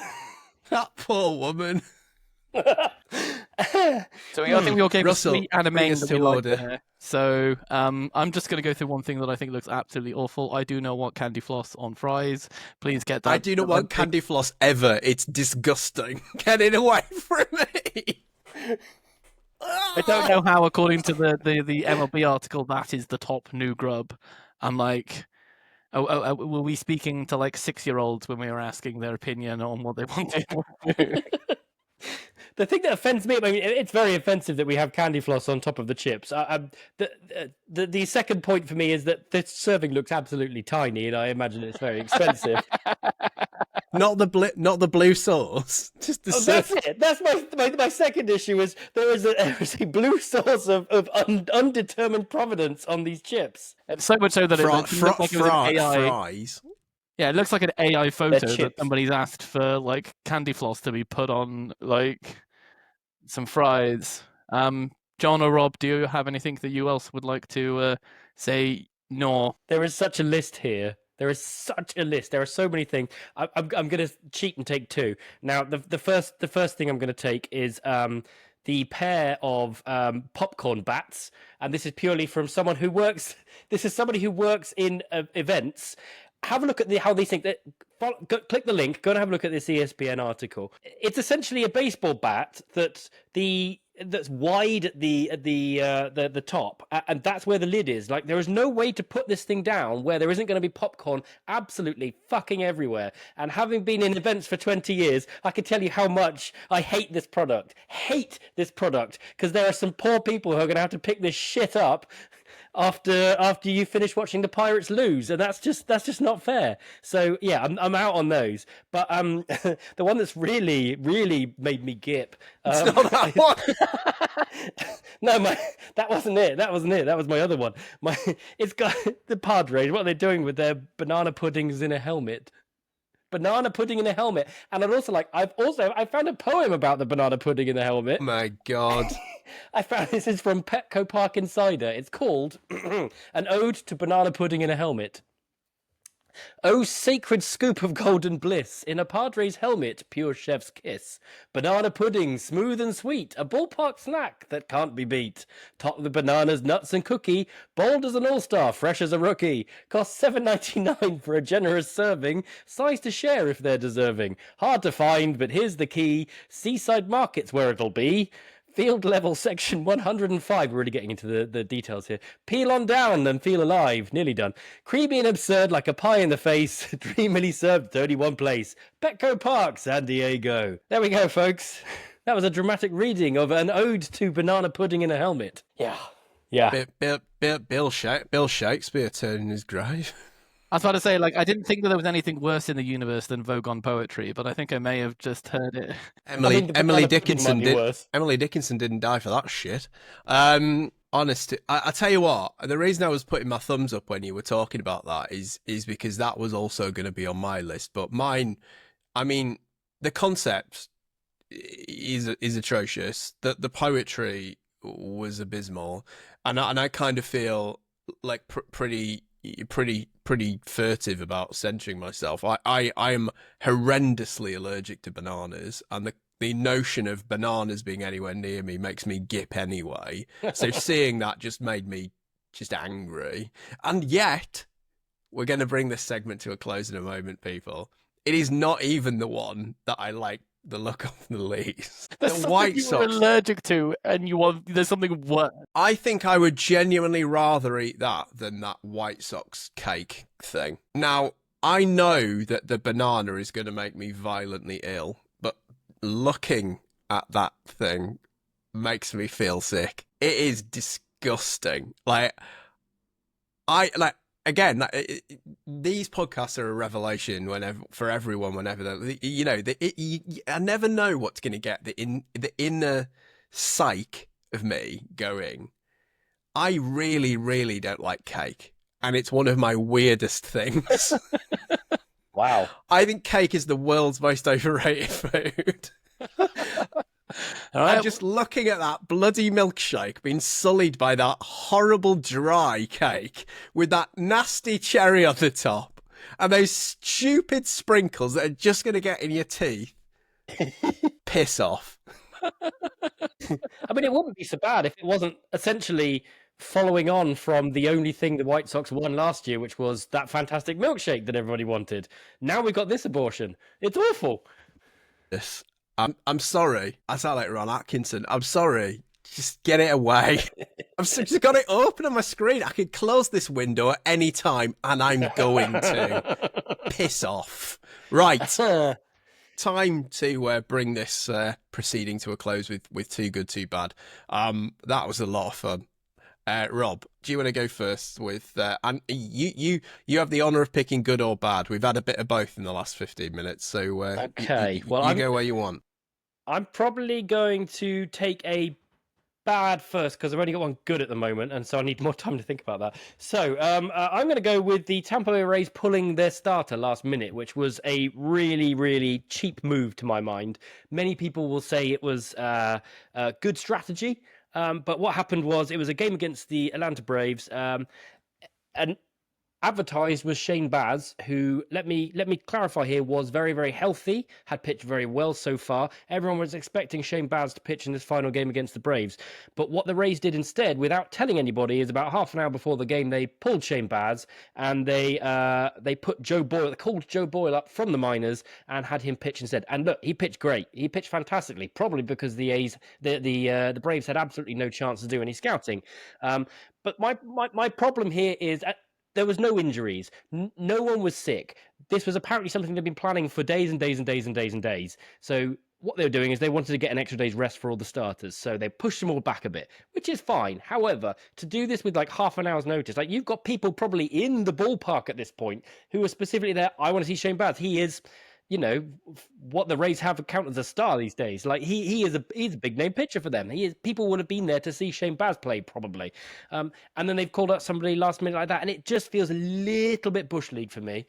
That poor woman. So I think we all gave Russell, a sweet and a bring main us that to we liked order. there. So I'm just going to go through one thing that I think looks absolutely awful. I do not want candy floss on fries. Please get that. I do not want candy floss ever. It's disgusting. Get it away from me. I don't know how, according to the MLB article, that is the top new grub. I'm like, were we speaking to like 6-year-olds when we were asking their opinion on what they wanted to do? The thing that offends me, I mean, it's very offensive that we have candy floss on top of the chips. The second point for me is that this serving looks absolutely tiny, and I imagine it's very expensive. Not the blue sauce. Just the That's it. That's my second issue. Is there is a blue sauce of undetermined provenance on these chips. And so much so that it looks like it was an AI. Fries. Yeah, it looks like an AI photo that chips. somebody's asked for like candy floss to be put on like some fries. John or Rob, do you have anything that you else would like to say? No. There is such a list here. There is such a list. There are so many things. I'm going to cheat and take 2. Now, the first thing I'm going to take is the pair of popcorn bats, and this is purely from someone who works. This is somebody who works in events. Have a look at how these things. Click the link. Go and have a look at this ESPN article. It's essentially a baseball bat that's wide at the top, and that's where the lid is. Like, there is no way to put this thing down where there isn't going to be popcorn absolutely fucking everywhere. And having been in events for 20 years, I can tell you how much I hate this product. Because there are some poor people who are going to have to pick this shit up after you finish watching the Pirates lose, and that's just not fair. So yeah, I'm out on those. But the one that's really made me gip. It's not that one. No, that wasn't it. That was my other one. It's got the Padres. What are they doing with their banana puddings in a helmet? Banana pudding in a helmet. And I found a poem about the banana pudding in the helmet. My God. I found this is from Petco Park Insider. It's called An Ode to Banana Pudding in a Helmet. Oh, sacred scoop of golden bliss, in a Padres helmet, pure chef's kiss. Banana pudding, smooth and sweet, a ballpark snack that can't be beat. Top the bananas, nuts and cookie, bold as an all-star, fresh as a rookie. Costs $7.99 for a generous serving, size to share if they're deserving. Hard to find, but here's the key, seaside markets where it'll be. Field level section 105. We're really getting into the details here. Peel on down and feel alive. Nearly done. Creamy and absurd like a pie in the face. Dreamily served 31 place. Petco Park, San Diego. There we go, folks. That was a dramatic reading of An Ode to Banana Pudding in a Helmet. Yeah. Bill Shakespeare turning his grave. I was about to say, like, I didn't think that there was anything worse in the universe than Vogue on Poetry, but I think I may have just heard it. Emily Dickinson didn't die for that shit. Honestly, I tell you what, the reason I was putting my thumbs up when you were talking about that is because that was also going to be on my list. But mine, I mean, the concept is atrocious. The poetry was abysmal, and I kind of feel like pretty furtive about censoring myself. I am horrendously allergic to bananas, and the notion of bananas being anywhere near me makes me gip anyway. So seeing that just made me just angry. And yet, we're going to bring this segment to a close in a moment, people. It is not even the one that I like the look of the least. There's The White something you're Sox. allergic to, and there's something worse. I think I would genuinely rather eat that than that White Sox cake thing. Now, I know that the banana is going to make me violently ill, but looking at that thing makes me feel sick. It is disgusting. These podcasts are a revelation for everyone. I never know what's going to get the inner psyche of me going. I really, really don't like cake, and it's one of my weirdest things. Wow. I think cake is the world's most overrated food. All right. I'm just looking at that bloody milkshake being sullied by that horrible dry cake with that nasty cherry on the top and those stupid sprinkles that are just going to get in your teeth. Piss off. I mean, it wouldn't be so bad if it wasn't essentially following on from the only thing the White Sox won last year, which was that fantastic milkshake that everybody wanted. Now we've got this abortion. It's awful. Yes. I'm sorry. I sound like Ron Atkinson. I'm sorry. Just get it away. I've just got it open on my screen. I could close this window at any time, and I'm going to. Piss off. Right. Time to bring this proceeding to a close with Too Good, Too Bad. That was a lot of fun. Rob, do you want to go first with and you have the honour of picking good or bad. We've had a bit of both in the last 15 minutes, so okay. You go where you want. I'm probably going to take a bad first because I've only got one good at the moment, and so I need more time to think about that. So I'm going to go with the Tampa Bay Rays pulling their starter last minute, which was a really, really cheap move to my mind. Many people will say it was a good strategy. But what happened was it was a game against the Atlanta Braves, and advertised was Shane Baz, who, let me clarify here, was very, very healthy, had pitched very well so far. Everyone was expecting Shane Baz to pitch in this final game against the Braves. But what the Rays did instead, without telling anybody, is about half an hour before the game, they pulled Shane Baz and they put Joe Boyle, called Joe Boyle up from the minors and had him pitch instead. And look, he pitched great. He pitched fantastically, probably because the Braves had absolutely no chance to do any scouting. But my problem here is there was no injuries. No one was sick. This was apparently something they've been planning for days and days and days and days and days. So what they were doing is they wanted to get an extra day's rest for all the starters. So they pushed them all back a bit, which is fine. However, to do this with like half an hour's notice, like you've got people probably in the ballpark at this point who are specifically there. I want to see Shane Baz. He is, you know, what the Rays have counted as a star these days. Like he's a big name pitcher for them. People would have been there to see Shane Baz play probably. And then they've called up somebody last minute like that, and it just feels a little bit bush league for me.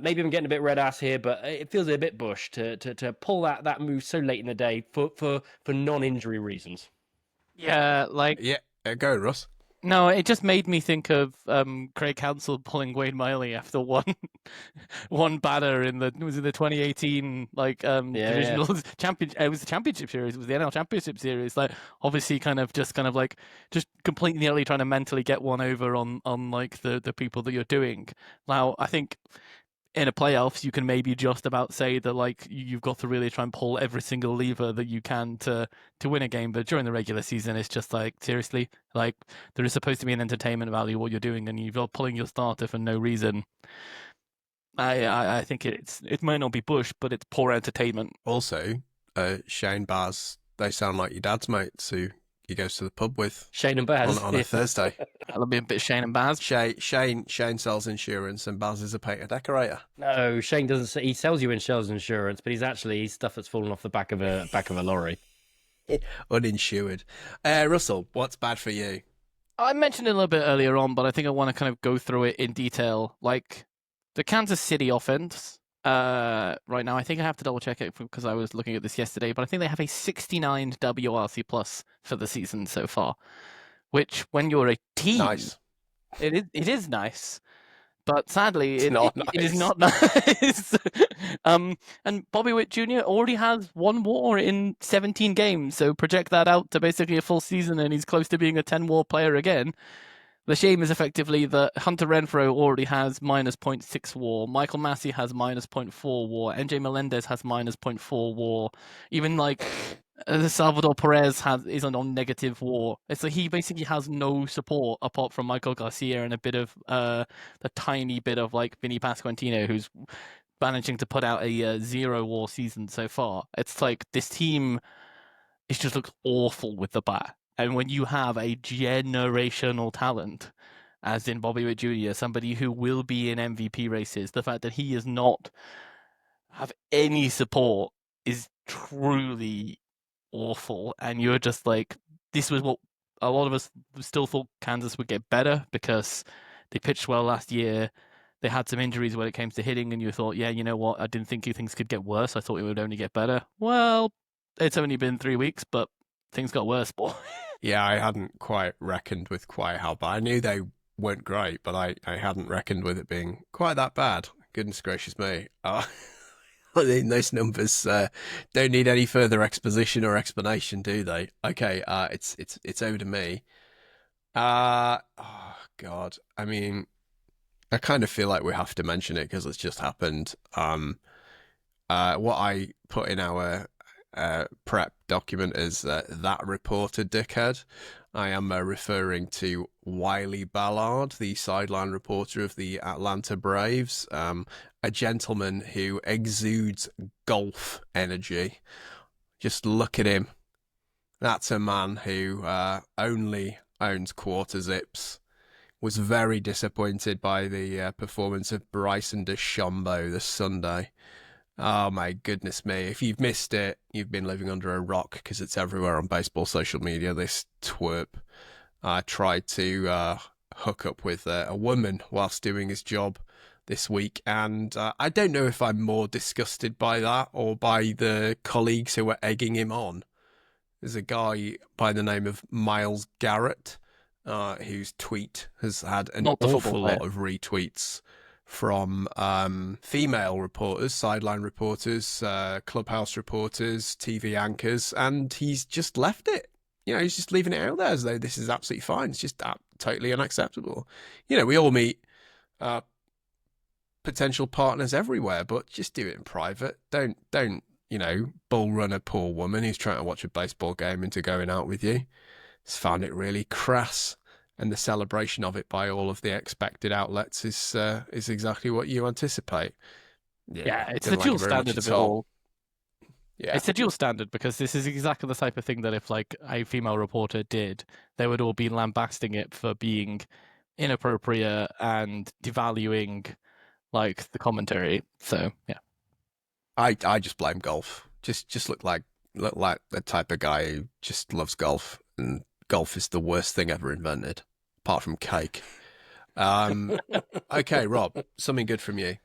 Maybe I'm getting a bit red ass here, but it feels a bit bush to pull that move so late in the day for non-injury reasons. Yeah, like go Russ. No, it just made me think of Craig Counsell pulling Wade Miley after one batter in the 2018 divisional championship. It was the championship series. It was the NL Championship Series. Like obviously, just completely nearly trying to mentally get one over on like the people that you're doing. Now, I think in a playoffs, you can maybe just about say that like you've got to really try and pull every single lever that you can to win a game. But during the regular season, it's just like seriously, like there is supposed to be an entertainment value what you're doing, and you're pulling your starter for no reason. I think it might not be bush, but it's poor entertainment. Also, Shane Baz, they sound like your dad's mates who he goes to the pub with. Shane and Baz on a Thursday. That'll be a bit Shane and Baz. Shane sells insurance and Baz is a painter decorator. No, Shane doesn't. He sells you insurance, but he's stuff that's fallen off the back of a lorry. Uninsured. Russell, what's bad for you? I mentioned it a little bit earlier on, but I think I want to kind of go through it in detail. Like the Kansas City offense. Right now, I think I have to double check it because I was looking at this yesterday, but I think they have a 69 WRC plus for the season so far, which when you're a team, nice. It is nice, but sadly, it is not nice. And Bobby Witt Jr. already has one WAR in 17 games, so project that out to basically a full season, and he's close to being a 10 WAR player again. The shame is effectively that Hunter Renfroe already has -0.6 WAR. Michael Massey has -0.4 WAR. NJ Melendez has -0.4 WAR. Even like Salvador Perez is on negative WAR. It's like he basically has no support apart from Michael Garcia and a bit of a tiny bit of like Vinny Pasquantino, who's managing to put out a 0 WAR season so far. It's like this team, it just looks awful with the bat. And when you have a generational talent, as in Bobby Witt Jr., somebody who will be in MVP races, the fact that he does not have any support is truly awful. And you're just like, this was what a lot of us still thought Kansas would get better because they pitched well last year. They had some injuries when it came to hitting, and you thought, yeah, you know what? I didn't think things could get worse. I thought it would only get better. Well, it's only been 3 weeks, but things got worse, boy. Yeah, I hadn't quite reckoned with quite how bad. I knew they weren't great, but I hadn't reckoned with it being quite that bad. Goodness gracious me. I mean, those numbers don't need any further exposition or explanation, do they? Okay, it's over to me. Oh, God. I mean, I kind of feel like we have to mention it because it's just happened. What I put in our prep document is that reporter dickhead. I am referring to Wiley Ballard, the sideline reporter of the Atlanta Braves, a gentleman who exudes golf energy. Just look at him. That's a man who only owns quarter zips. Was very disappointed by the performance of Bryson DeChambeau this Sunday. Oh my goodness me. If you've missed it, you've been living under a rock because it's everywhere on baseball social media. This twerp tried to hook up with a woman whilst doing his job this week. And I don't know if I'm more disgusted by that or by the colleagues who were egging him on. There's a guy by the name of Miles Garrett whose tweet has had an Not the football awful player. lot of retweets from female reporters, sideline reporters, clubhouse reporters, TV anchors, and he's just left it. He's just leaving it out there as though this is absolutely fine. It's just totally unacceptable. We all meet potential partners everywhere, but just do it in private. Don't bull run a poor woman who's trying to watch a baseball game into going out with you. Just found it really crass, and the celebration of it by all of the expected outlets is exactly what you anticipate. Yeah, it's didn't the dual it very much standard of at it all. Yeah, It's a dual standard because this is exactly the type of thing that if like a female reporter did, they would all be lambasting it for being inappropriate and devaluing like the commentary. So yeah. I just blame golf. Just look like the type of guy who just loves golf, and golf is the worst thing ever invented, apart from cake. Okay, Rob, something good from you.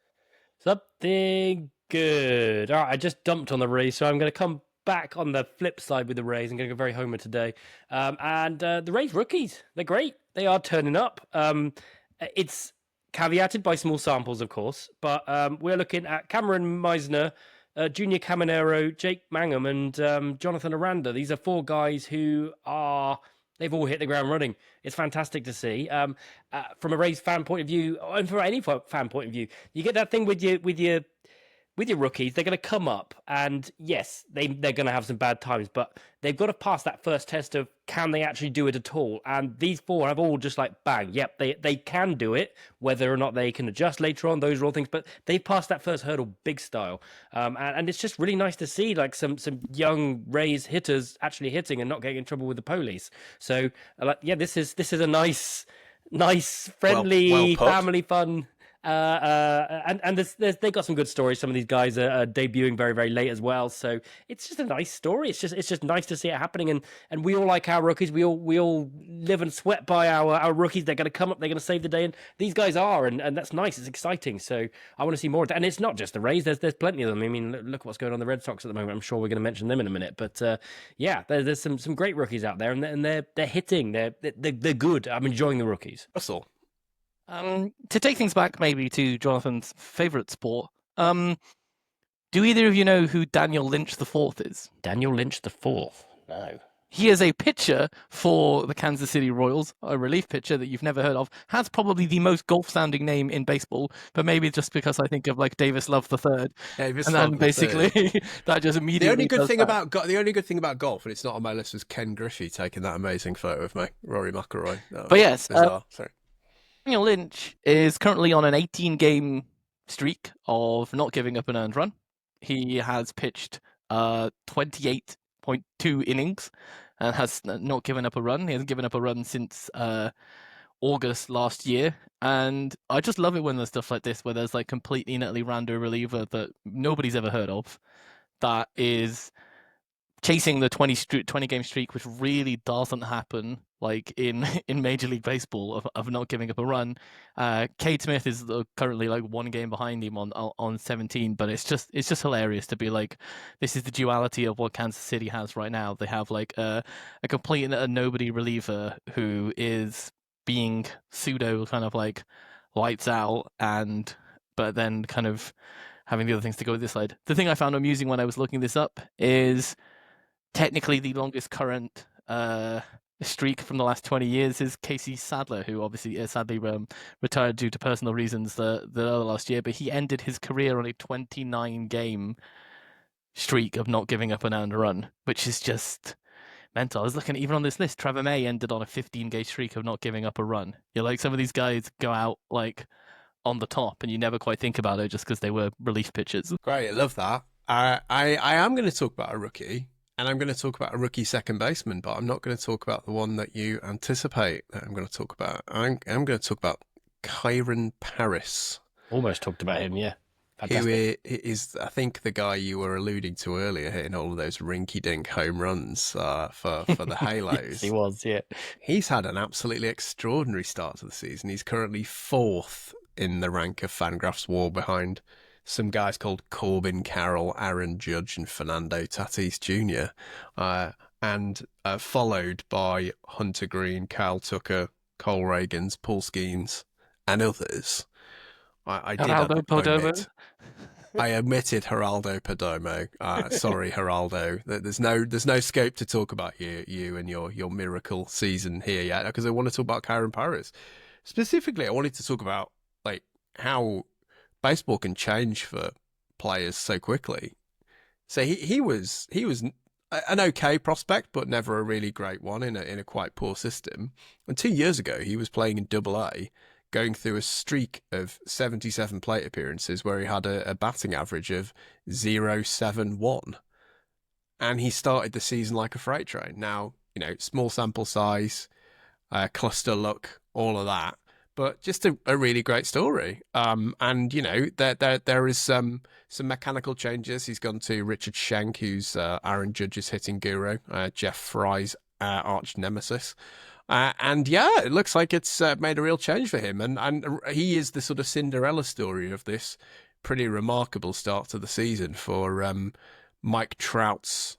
Something good. All right, I just dumped on the Rays, so I'm going to come back on the flip side with the Rays. I'm going to go very homer today. And the Rays rookies, they're great. They are turning up. It's caveated by small samples, of course, but we're looking at Cameron Meisner, Junior Caminero, Jake Mangum, and Jonathan Aranda. These are 4 guys who are... They've all hit the ground running. It's fantastic to see. From a Rays fan point of view, and from any fan point of view, you get that thing with your rookies. They're going to come up, and yes, they're going to have some bad times, but they've got to pass that first test of can they actually do it at all. And these 4 have all just like bang, yep, they can do it. Whether or not they can adjust later on, those are all things. But they've passed that first hurdle big style, and it's just really nice to see like some young Rays hitters actually hitting and not getting in trouble with the police. So this is a nice, friendly, well put. family fun. And they got some good stories. Some of these guys are debuting very, very late as well. So it's just a nice story. It's just nice to see it happening. And we all like our rookies. We all live and sweat by our rookies. They're going to come up. They're going to save the day. And these guys are, and that's nice. It's exciting. So I want to see more of that. And it's not just the Rays. There's plenty of them. I mean, look what's going on in the Red Sox at the moment. I'm sure we're going to mention them in a minute. But yeah, there's some great rookies out there, and they're hitting. They're good. I'm enjoying the rookies. Russell. To take things back maybe to Jonathan's favourite sport, do either of you know who Daniel Lynch IV is? Daniel Lynch IV? No. He is a pitcher for the Kansas City Royals, a relief pitcher that you've never heard of. Has probably the most golf-sounding name in baseball, but maybe just because I think of like Davis Love III. Davis and Love then basically that just immediately. The only good thing about golf, and it's not on my list, was Ken Griffey taking that amazing photo of me, Rory McIlroy. But yes, sorry. Daniel Lynch is currently on an 18-game streak of not giving up an earned run. He has pitched 28.2 innings and has not given up a run. He hasn't given up a run since August last year. And I just love it when there's stuff like this, where there's like completely and utterly random reliever that nobody's ever heard of that is chasing the 20-game streak, which really doesn't happen like in Major League Baseball of not giving up a run. Cade Smith is currently like 1 game behind him on 17, but it's just hilarious to be like, this is the duality of what Kansas City has right now. They have like a complete and a nobody reliever who is being pseudo kind of like lights out, but then kind of having the other things to go with this side. The thing I found amusing when I was looking this up is technically the longest current streak from the last 20 years is Casey Sadler, who obviously sadly retired due to personal reasons the last year, but he ended his career on a 29-game streak of not giving up an earned run, which is just mental. I was looking even on this list, Trevor May ended on a 15-game streak of not giving up a run. You're like, some of these guys go out like on the top and you never quite think about it just because they were relief pitchers. Great, I love that. I am going to talk about a rookie. And I'm going to talk about a rookie second baseman, but I'm not going to talk about the one that you anticipate that I'm going to talk about. I'm going to talk about Kyron Paris. Almost talked about him, yeah. Fantastic. Who is, I think, the guy you were alluding to earlier, hitting all of those rinky-dink home runs for the Halos. Yes, he was, yeah. He's had an absolutely extraordinary start to the season. He's currently 4th in the rank of Fangraphs WAR behind some guys called Corbin Carroll, Aaron Judge, and Fernando Tatis Jr. and followed by Hunter Green, Kyle Tucker, Cole Reagans, Paul Skeens, and others. I did Geraldo Perdomo. omit. I omitted Geraldo Perdomo. Sorry, Geraldo. There's no scope to talk about you and your miracle season here yet, because I want to talk about Kyron Paris. Specifically, I wanted to talk about like how baseball can change for players so quickly. So he was an okay prospect, but never a really great one in a quite poor system. And 2 years ago, he was playing in Double A, going through a streak of 77 plate appearances where he had a batting average of 0.71. And he started the season like a freight train. Now, small sample size, cluster luck, all of that. But just a really great story. And there is some mechanical changes. He's gone to Richard Schenk, who's Aaron Judge's hitting guru, Jeff Fry's arch nemesis. And yeah, it looks like it's made a real change for him. And he is the sort of Cinderella story of this pretty remarkable start to the season for Mike Trout's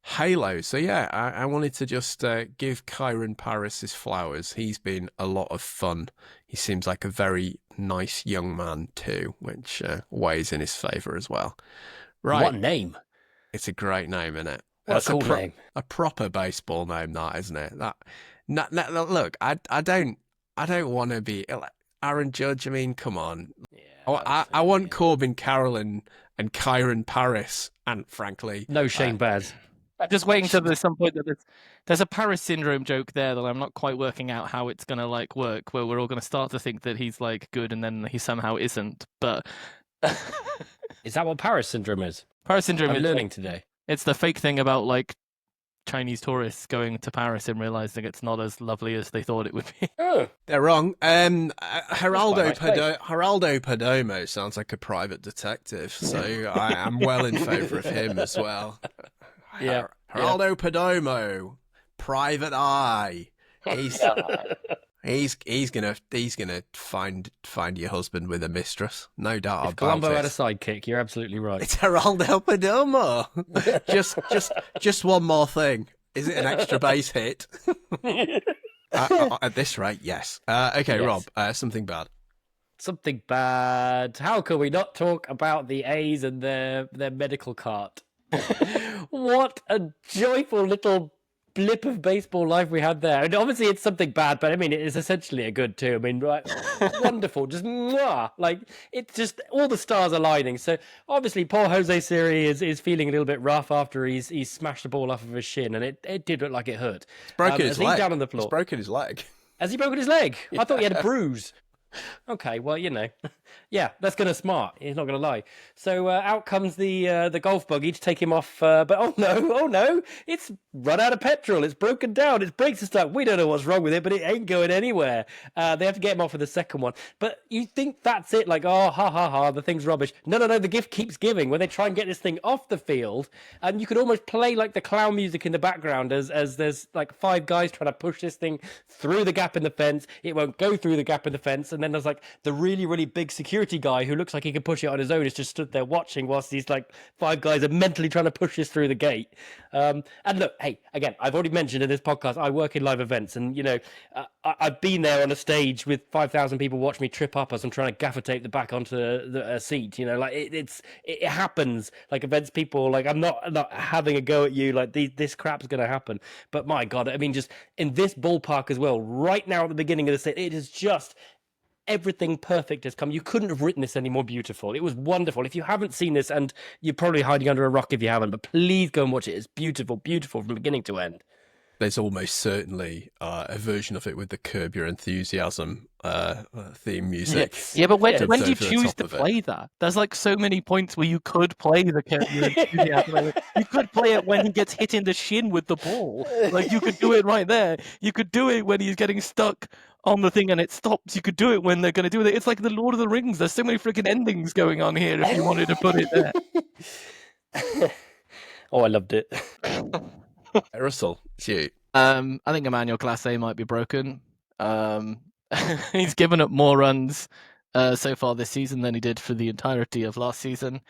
halo. So yeah, I wanted to just give Kyron Paris his flowers. He's been a lot of fun. He seems like a very nice young man too, which weighs in his favour as well. Right. What name? It's a great name, isn't it? What a cool name. A proper baseball name, that, isn't it? Look, I don't want to be Aaron Judge. I mean, come on. Yeah, I want Corbin Carroll and Kyron Paris, and frankly, no Shane Baz. I'm just waiting till there's some point that there's a Paris syndrome joke there that I'm not quite working out how it's gonna work, where we're all gonna start to think that he's good and then he somehow isn't. But is that what Paris syndrome is? Paris syndrome I'm is learning today. It's the fake thing about Chinese tourists going to Paris and realizing it's not as lovely as they thought it would be. Oh. They're wrong. Geraldo Perdomo sounds like a private detective, so I am well in favour of him as well. Yeah, Geraldo Perdomo, private eye. He's gonna find your husband with a mistress, no doubt about it. Columbo had a sidekick. You're absolutely right. It's Geraldo Perdomo. just one more thing. Is it an extra base hit? At this rate, yes. Okay, yes. Rob, something bad. Something bad. How can we not talk about the A's and their medical cart? What a joyful little blip of baseball life we had there. And obviously it's something bad, but I mean, it is essentially a good too. I mean, wonderful. Just mwah. It's just all the stars aligning. So obviously poor Jose Siri is feeling a little bit rough after he's smashed the ball off of his shin, and it did look like it hurt. He's broken his leg. Down on the floor. He's broken his leg. Has he broken his leg? Yeah. I thought he had a bruise. Okay, well, yeah, that's gonna smart. He's not gonna lie. So out comes the golf buggy to take him off. But oh no, it's run out of petrol. It's broken down. Its brakes are stuck. We don't know what's wrong with it, but it ain't going anywhere. They have to get him off for the second one. But you think that's it? Oh, ha, the thing's rubbish. No, the gift keeps giving. When they try and get this thing off the field, and you could almost play the clown music in the background as there's 5 guys trying to push this thing through the gap in the fence. It won't go through the gap in the fence, and then there's the really, really big security guy who looks like he can push it on his own is just stood there watching whilst these 5 guys are mentally trying to push this through the gate. And look, hey, again, I've already mentioned in this podcast, I work in live events, and I've been there on a stage with 5,000 people watch me trip up as I'm trying to gaffer tape the back onto a seat. It happens. Events people, I'm not having a go at you. This crap's going to happen. But my God, I mean, just in this ballpark as well, right now at the beginning of the set, it is just everything perfect has come. You couldn't have written this any more beautiful. It was wonderful. If you haven't seen this, and you're probably hiding under a rock if you haven't, but please go and watch it. It's beautiful from beginning to end. There's almost certainly a version of it with the Curb Your Enthusiasm theme music. Yes. Yeah, but when do you choose to play that? There's so many points where you could play the Curb Your Enthusiasm. You could play it when he gets hit in the shin with the ball. You could do it right there. You could do it when he's getting stuck on the thing and it stops. You could do it when they're going to do it. It's like the Lord of the Rings. There's so many freaking endings going on here if you wanted to put it there. Oh, I loved it. Russell, it's you. I think Emmanuel Clase might be broken. He's given up more runs so far this season than he did for the entirety of last season.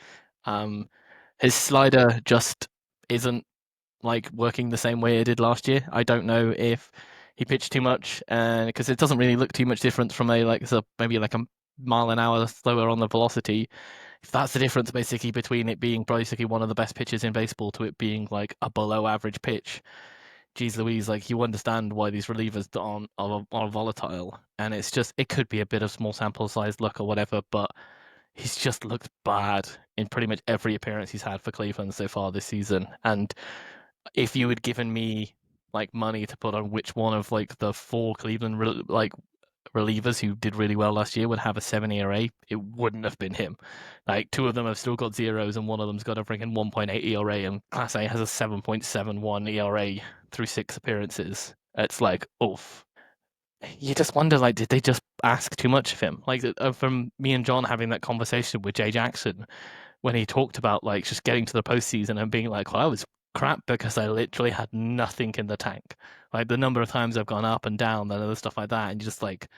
His slider just isn't like working the same way it did last year. I don't know if he pitched too much, and because it doesn't really look too much different from maybe like a mile an hour slower on the velocity. If that's the difference basically between it being basically one of the best pitches in baseball to it being like a below average pitch, geez Louise, like you understand why these relievers are volatile, and it's just it could be a bit of small sample size luck or whatever, but he's just looked bad in pretty much every appearance he's had for Cleveland so far this season. And if you had given me like money to put on which one of like the four Cleveland relievers who did really well last year would have a 7 ERA, it wouldn't have been him. Like two of them have still got zeros, and one of them's got a freaking 1.8 ERA, and Class A has a 7.71 ERA through 6 appearances. It's like, oof. You just wonder, like, did they just ask too much of him? Like, from me and John having that conversation with Jay Jackson when he talked about like just getting to the postseason and being like, well, I was crap because I literally had nothing in the tank. Like the number of times I've gone up and down and other stuff like that, and just like,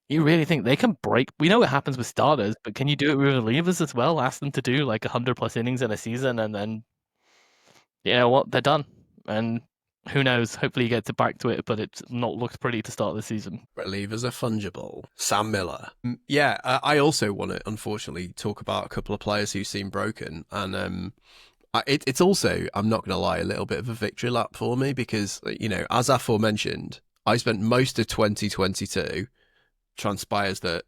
you really think they can break? We know what happens with starters, but can you do it with relievers as well? Ask them to do like 100+ innings in a season, and then you know what, they're done. And who knows? Hopefully he gets back to it, but it's not looked pretty to start the season. Relievers are fungible. Sam Miller. Yeah, I also want to, unfortunately, talk about a couple of players who seem broken. And it's also, I'm not going to lie, a little bit of a victory lap for me because, you know, as aforementioned, I spent most of 2022, transpires that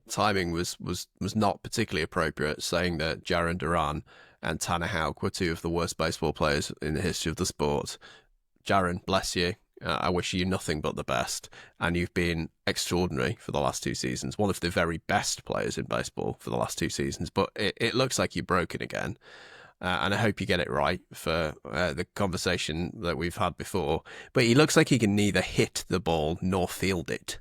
timing was not particularly appropriate, saying that Jarren Duran and Tanner Houck were two of the worst baseball players in the history of the sport. Jarren, bless you. I wish you nothing but the best. And you've been extraordinary for the last 2 seasons. One of the very best players in baseball for the last 2 seasons. But it looks like you're broken again. And I hope you get it right for the conversation that we've had before. But he looks like he can neither hit the ball nor field it.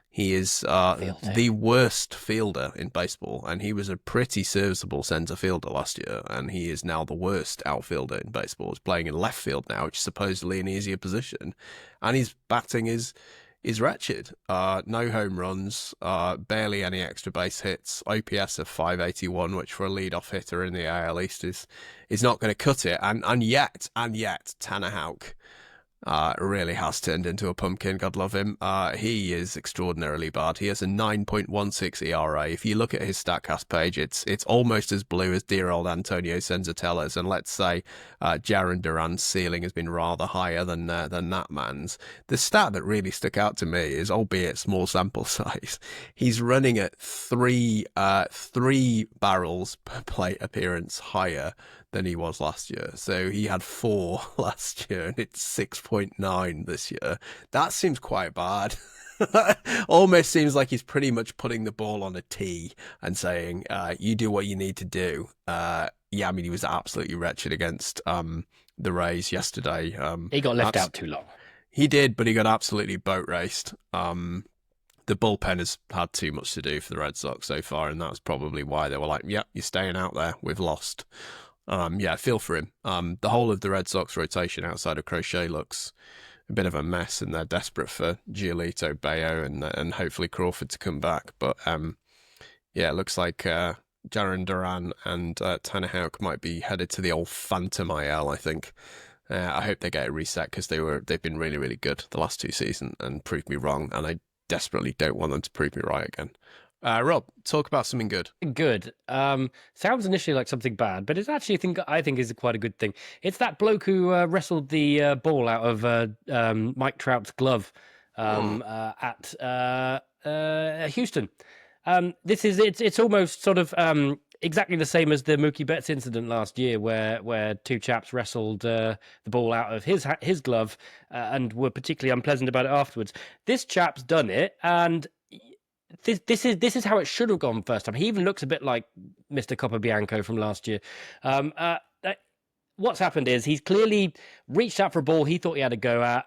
He is the worst fielder in baseball, and he was a pretty serviceable centre fielder last year, and he is now the worst outfielder in baseball. He's playing in left field now, which is supposedly an easier position, and his batting is wretched. No home runs, barely any extra base hits, OPS of 581, which for a leadoff hitter in the AL East is not going to cut it, and yet Tanner Houck really has turned into a pumpkin. God love him. He is extraordinarily bad. He has a 9.16 ERA. If you look at his StatCast page, it's almost as blue as dear old Antonio Senzatella's. And let's say Jarren Duran's ceiling has been rather higher than that man's. The stat that really stuck out to me is, albeit small sample size, he's running at three barrels per plate appearance higher than he was last year. So he had 4 last year, and it's 6.9 this year. That seems quite bad. Almost seems like he's pretty much putting the ball on a tee and saying, you do what you need to do. Yeah, I mean, he was absolutely wretched against the Rays yesterday. He got left out too long. He did, but he got absolutely boat raced. The bullpen has had too much to do for the Red Sox so far, and that's probably why they were like, yep, you're staying out there. We've lost. Yeah, I feel for him. The whole of the Red Sox rotation outside of Crochet looks a bit of a mess, and they're desperate for Giolito, Bayo, and hopefully Crawford to come back. But yeah, it looks like Jarren Duran and Tanner Houck might be headed to the old Phantom IL, I think. I hope they get a reset because they've been really, really good the last 2 seasons and proved me wrong, and I desperately don't want them to prove me right again. Rob, talk about something good. Good. Sounds initially like something bad, but it's actually I think is quite a good thing. It's that bloke who wrestled the ball out of Mike Trout's glove at Houston. It's almost sort of exactly the same as the Mookie Betts incident last year, where 2 chaps wrestled the ball out of his glove and were particularly unpleasant about it afterwards. This chap's done it, and this is how it should have gone first time. He even looks a bit like Mr. Capobianco from last year. What's happened is he's clearly reached out for a ball he thought he had a go at.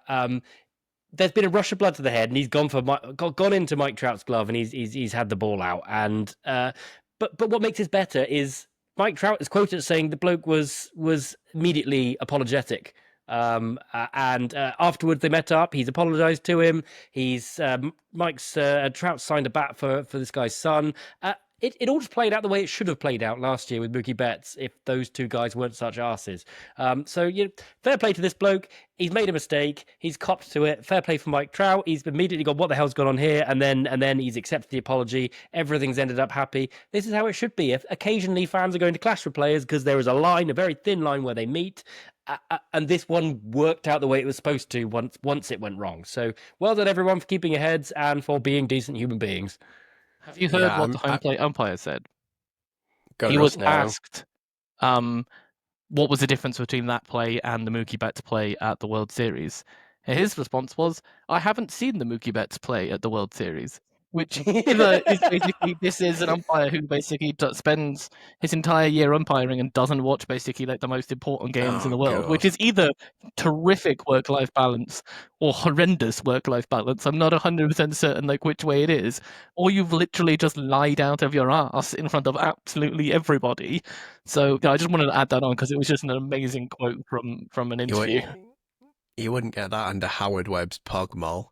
There's been a rush of blood to the head, and he's gone into Mike Trout's glove, and he's had the ball out. And but what makes this better is Mike Trout is quoted as saying the bloke was immediately apologetic. And afterwards they met up. He's apologized to him. Trout signed a bat for this guy's son. it all just played out the way it should have played out last year with Mookie Betts if those two guys weren't such arses. So fair play to this bloke. He's made a mistake. He's copped to it. Fair play for Mike Trout. He's immediately gone, what the hell's gone on here? And then he's accepted the apology. Everything's ended up happy. This is how it should be. If occasionally fans are going to clash with players because there is a line, a very thin line where they meet. And this one worked out the way it was supposed to once it went wrong. So well done, everyone, for keeping your heads and for being decent human beings. Have you heard what the home plate umpire said? He was asked, what was the difference between that play and the Mookie Betts play at the World Series? And his response was, I haven't seen the Mookie Betts play at the World Series. Which is basically, this is an umpire who basically spends his entire year umpiring and doesn't watch basically like the most important games in the world, which is either terrific work-life balance or horrendous work-life balance. I'm not 100% certain like which way it is. Or you've literally just lied out of your ass in front of absolutely everybody. So I just wanted to add that on because it was just an amazing quote from an interview. You wouldn't get that under Howard Webb's Pogmol.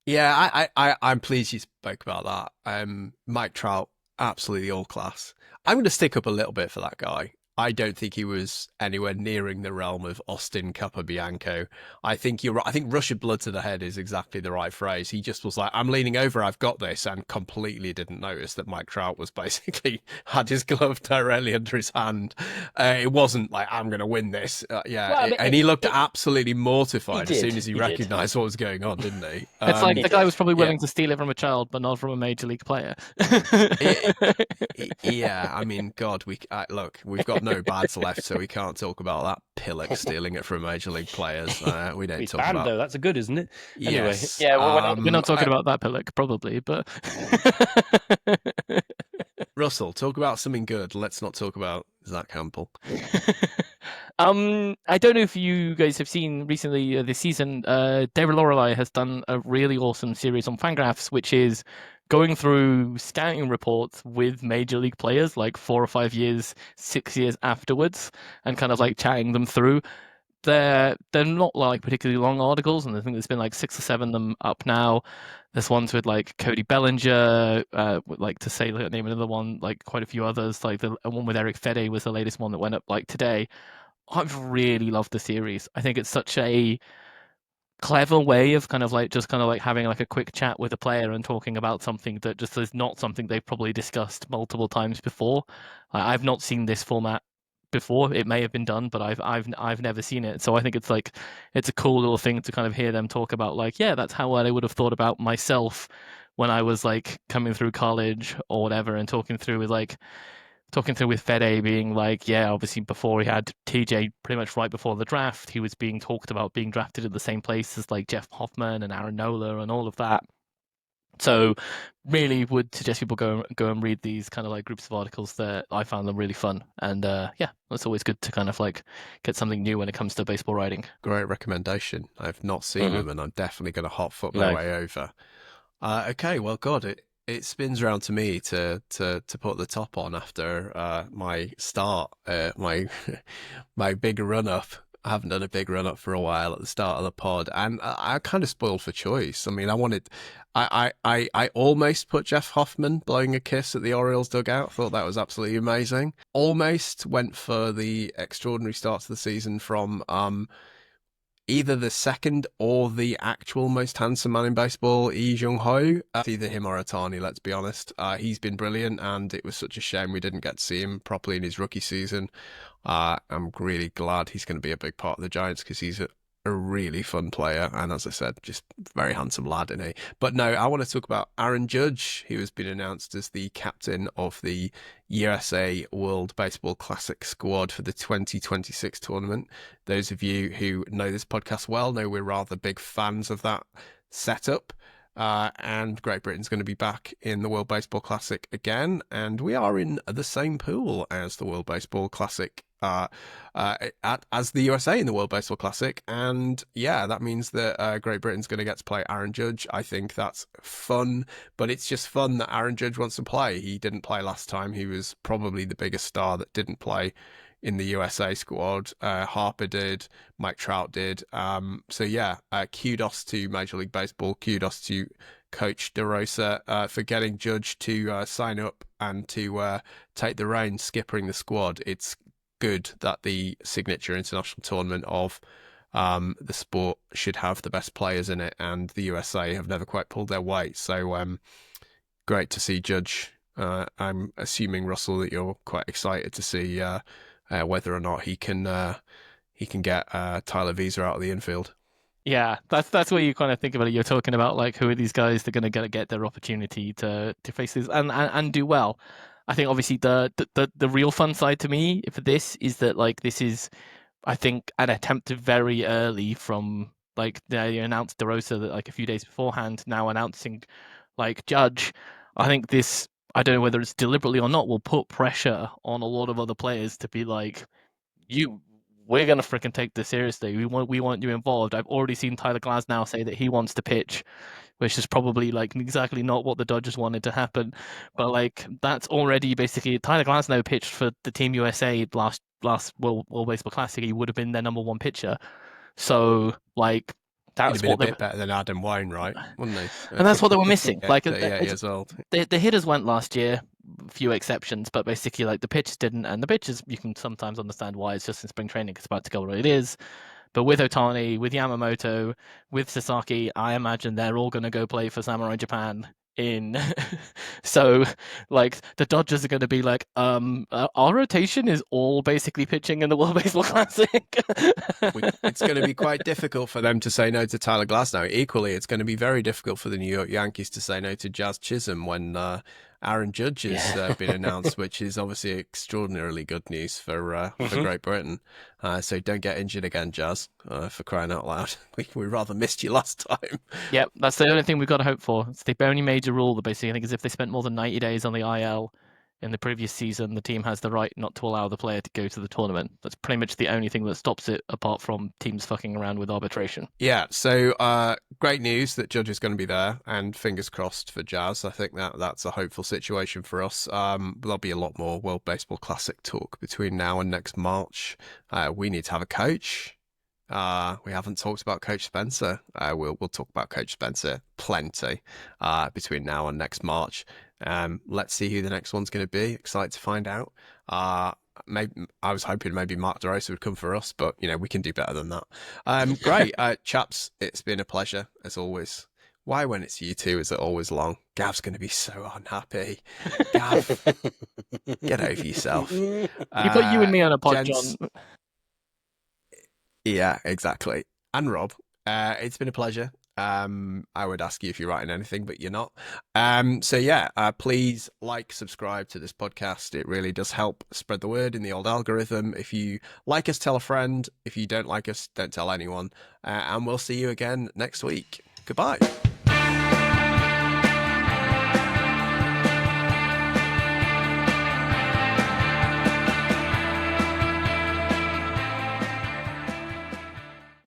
Yeah, I'm pleased you spoke about that. Mike Trout, absolutely all class. I'm going to stick up a little bit for that guy. I don't think he was anywhere nearing the realm of Austin Capabianco. I think you're right. I think rush of blood to the head is exactly the right phrase. He just was like, I'm leaning over, I've got this, and completely didn't notice that Mike Trout was basically had his glove directly under his hand. It wasn't like, I'm going to win this. And he looked absolutely mortified as soon as he recognised what was going on, didn't he? It's like the guy was probably willing to steal it from a child, but not from a major league player. Yeah, I mean, God, look, we've got no bads left, so we can't talk about that pillock stealing it from major league players. We don't talk about. Though that's a good, isn't it? Anyway. Yes. Yeah, well, we're not talking about that pillock, probably, but. Russell, talk about something good. Let's not talk about Zach Campbell. I don't know if you guys have seen recently this season. David Lorelei has done a really awesome series on Fangraphs, which is going through scouting reports with major league players like 4 or 5 years, 6 years afterwards, and kind of like chatting them through. They're not like particularly long articles, and I think there's been like 6 or 7 of them up now. There's ones with like Cody Bellinger, like to say name another one, like quite a few others. Like the one with Eric Fede was the latest one that went up like today. I've really loved the series. I think it's such a clever way of kind of like having like a quick chat with a player and talking about something that just is not something they've probably discussed multiple times before. I've not seen this format before. It may have been done, but I've never seen it. So I think it's a cool little thing to kind of hear them talk about like, yeah, that's how I would have thought about myself when I was like coming through college or whatever, and talking through with Fede being like, yeah, obviously before he had TJ pretty much right before the draft, he was being talked about being drafted at the same place as like Jeff Hoffman and Aaron Nola and all of that. So really would suggest people go and read these kind of like groups of articles. That I found them really fun. And yeah, it's always good to kind of like get something new when it comes to baseball writing. Great recommendation. I've not seen them, and I'm definitely going to hot foot my way over. Okay, well, God, it spins around to me to put the top on after my start, my big run up. I haven't done a big run up for a while at the start of the pod, and I kind of spoiled for choice. I mean, I almost put Jeff Hoffman blowing a kiss at the Orioles dugout. Thought that was absolutely amazing. Almost went for the extraordinary start to the season from either the second or the actual most handsome man in baseball, Lee Jung-ho. Either him or Ohtani, let's be honest. He's been brilliant, and it was such a shame we didn't get to see him properly in his rookie season. I'm really glad he's going to be a big part of the Giants because he's a really fun player, and as I said, just very handsome lad, isn't he? But no, I want to talk about Aaron Judge, who has been announced as the captain of the USA World Baseball Classic squad for the 2026 tournament. Those of you who know this podcast well know we're rather big fans of that setup. And Great Britain's going to be back in the World Baseball Classic again, and we are in the same pool as the World Baseball Classic, as the USA in the World Baseball Classic, and yeah, that means that Great Britain's going to get to play Aaron Judge. I think that's fun, but it's just fun that Aaron Judge wants to play. He didn't play last time. He was probably the biggest star that didn't play in the USA squad. Harper did, Mike Trout did. So yeah, kudos to Major League Baseball. Kudos to Coach DeRosa for getting Judge to sign up and to take the reins, skippering the squad. It's good that the signature international tournament of the sport should have the best players in it, and the USA have never quite pulled their weight. So great to see Judge. I'm assuming, Russell, that you're quite excited to see whether or not he can get Tyler Visa out of the infield. Yeah, that's what you kind of think about it. You're talking about like who are these guys that are going to get their opportunity to face this and do well. I think obviously the real fun side to me for this is that like this is, I think, an attempt very early from like they announced DeRosa that like a few days beforehand. Now announcing like Judge. I think this, I don't know whether it's deliberately or not, will put pressure on a lot of other players to be like, we're gonna freaking take this seriously. We want you involved. I've already seen Tyler Glasnow say that he wants to pitch, which is probably like exactly not what the Dodgers wanted to happen. But like that's already basically Tyler Glasnow pitched for the Team USA last World Baseball Classic. He would have been their number one pitcher. So like He'd that's have been what a bit better than Adam Wainwright, wouldn't he? and that's what they were missing. Yeah, Like 38 years old. the hitters went last year, few exceptions, but basically like the pitchers didn't, and the pitchers you can sometimes understand why it's just in spring training. It's about to go where it is. But with Otani, with Yamamoto, with Sasaki, I imagine they're all going to go play for Samurai Japan in. So, like, the Dodgers are going to be like, our rotation is all basically pitching in the World Baseball Classic. It's going to be quite difficult for them to say no to Tyler Glasnow. Equally, it's going to be very difficult for the New York Yankees to say no to Jazz Chisholm when Aaron Judge has been announced, which is obviously extraordinarily good news for Great Britain. So don't get injured again, Jazz, for crying out loud. We rather missed you last time. Yep, that's the only thing we've got to hope for. It's the only major rule that basically I think is if they spent more than 90 days on the IL in the previous season, the team has the right not to allow the player to go to the tournament. That's pretty much the only thing that stops it, apart from teams fucking around with arbitration. Yeah, so great news that Judge is going to be there, and fingers crossed for Jazz. I think that's a hopeful situation for us. There'll be a lot more World Baseball Classic talk between now and next March. We need to have a coach. We haven't talked about Coach Spencer. We'll talk about Coach Spencer plenty between now and next March. Let's see who the next one's going to be. Excited to find out. Maybe I was hoping maybe Mark DeRosa would come for us, but we can do better than that. Great, chaps. It's been a pleasure as always. Why, when it's you two, is it always long? Gav's going to be so unhappy. Gav, get over yourself. You put you and me on a pod, John. Yeah, exactly. And Rob, it's been a pleasure. I would ask you if you're writing anything, but you're not. So yeah, please subscribe to this podcast. It really does help spread the word in the old algorithm. If you like us, tell a friend. If you don't like us, don't tell anyone. And we'll see you again next week. Goodbye.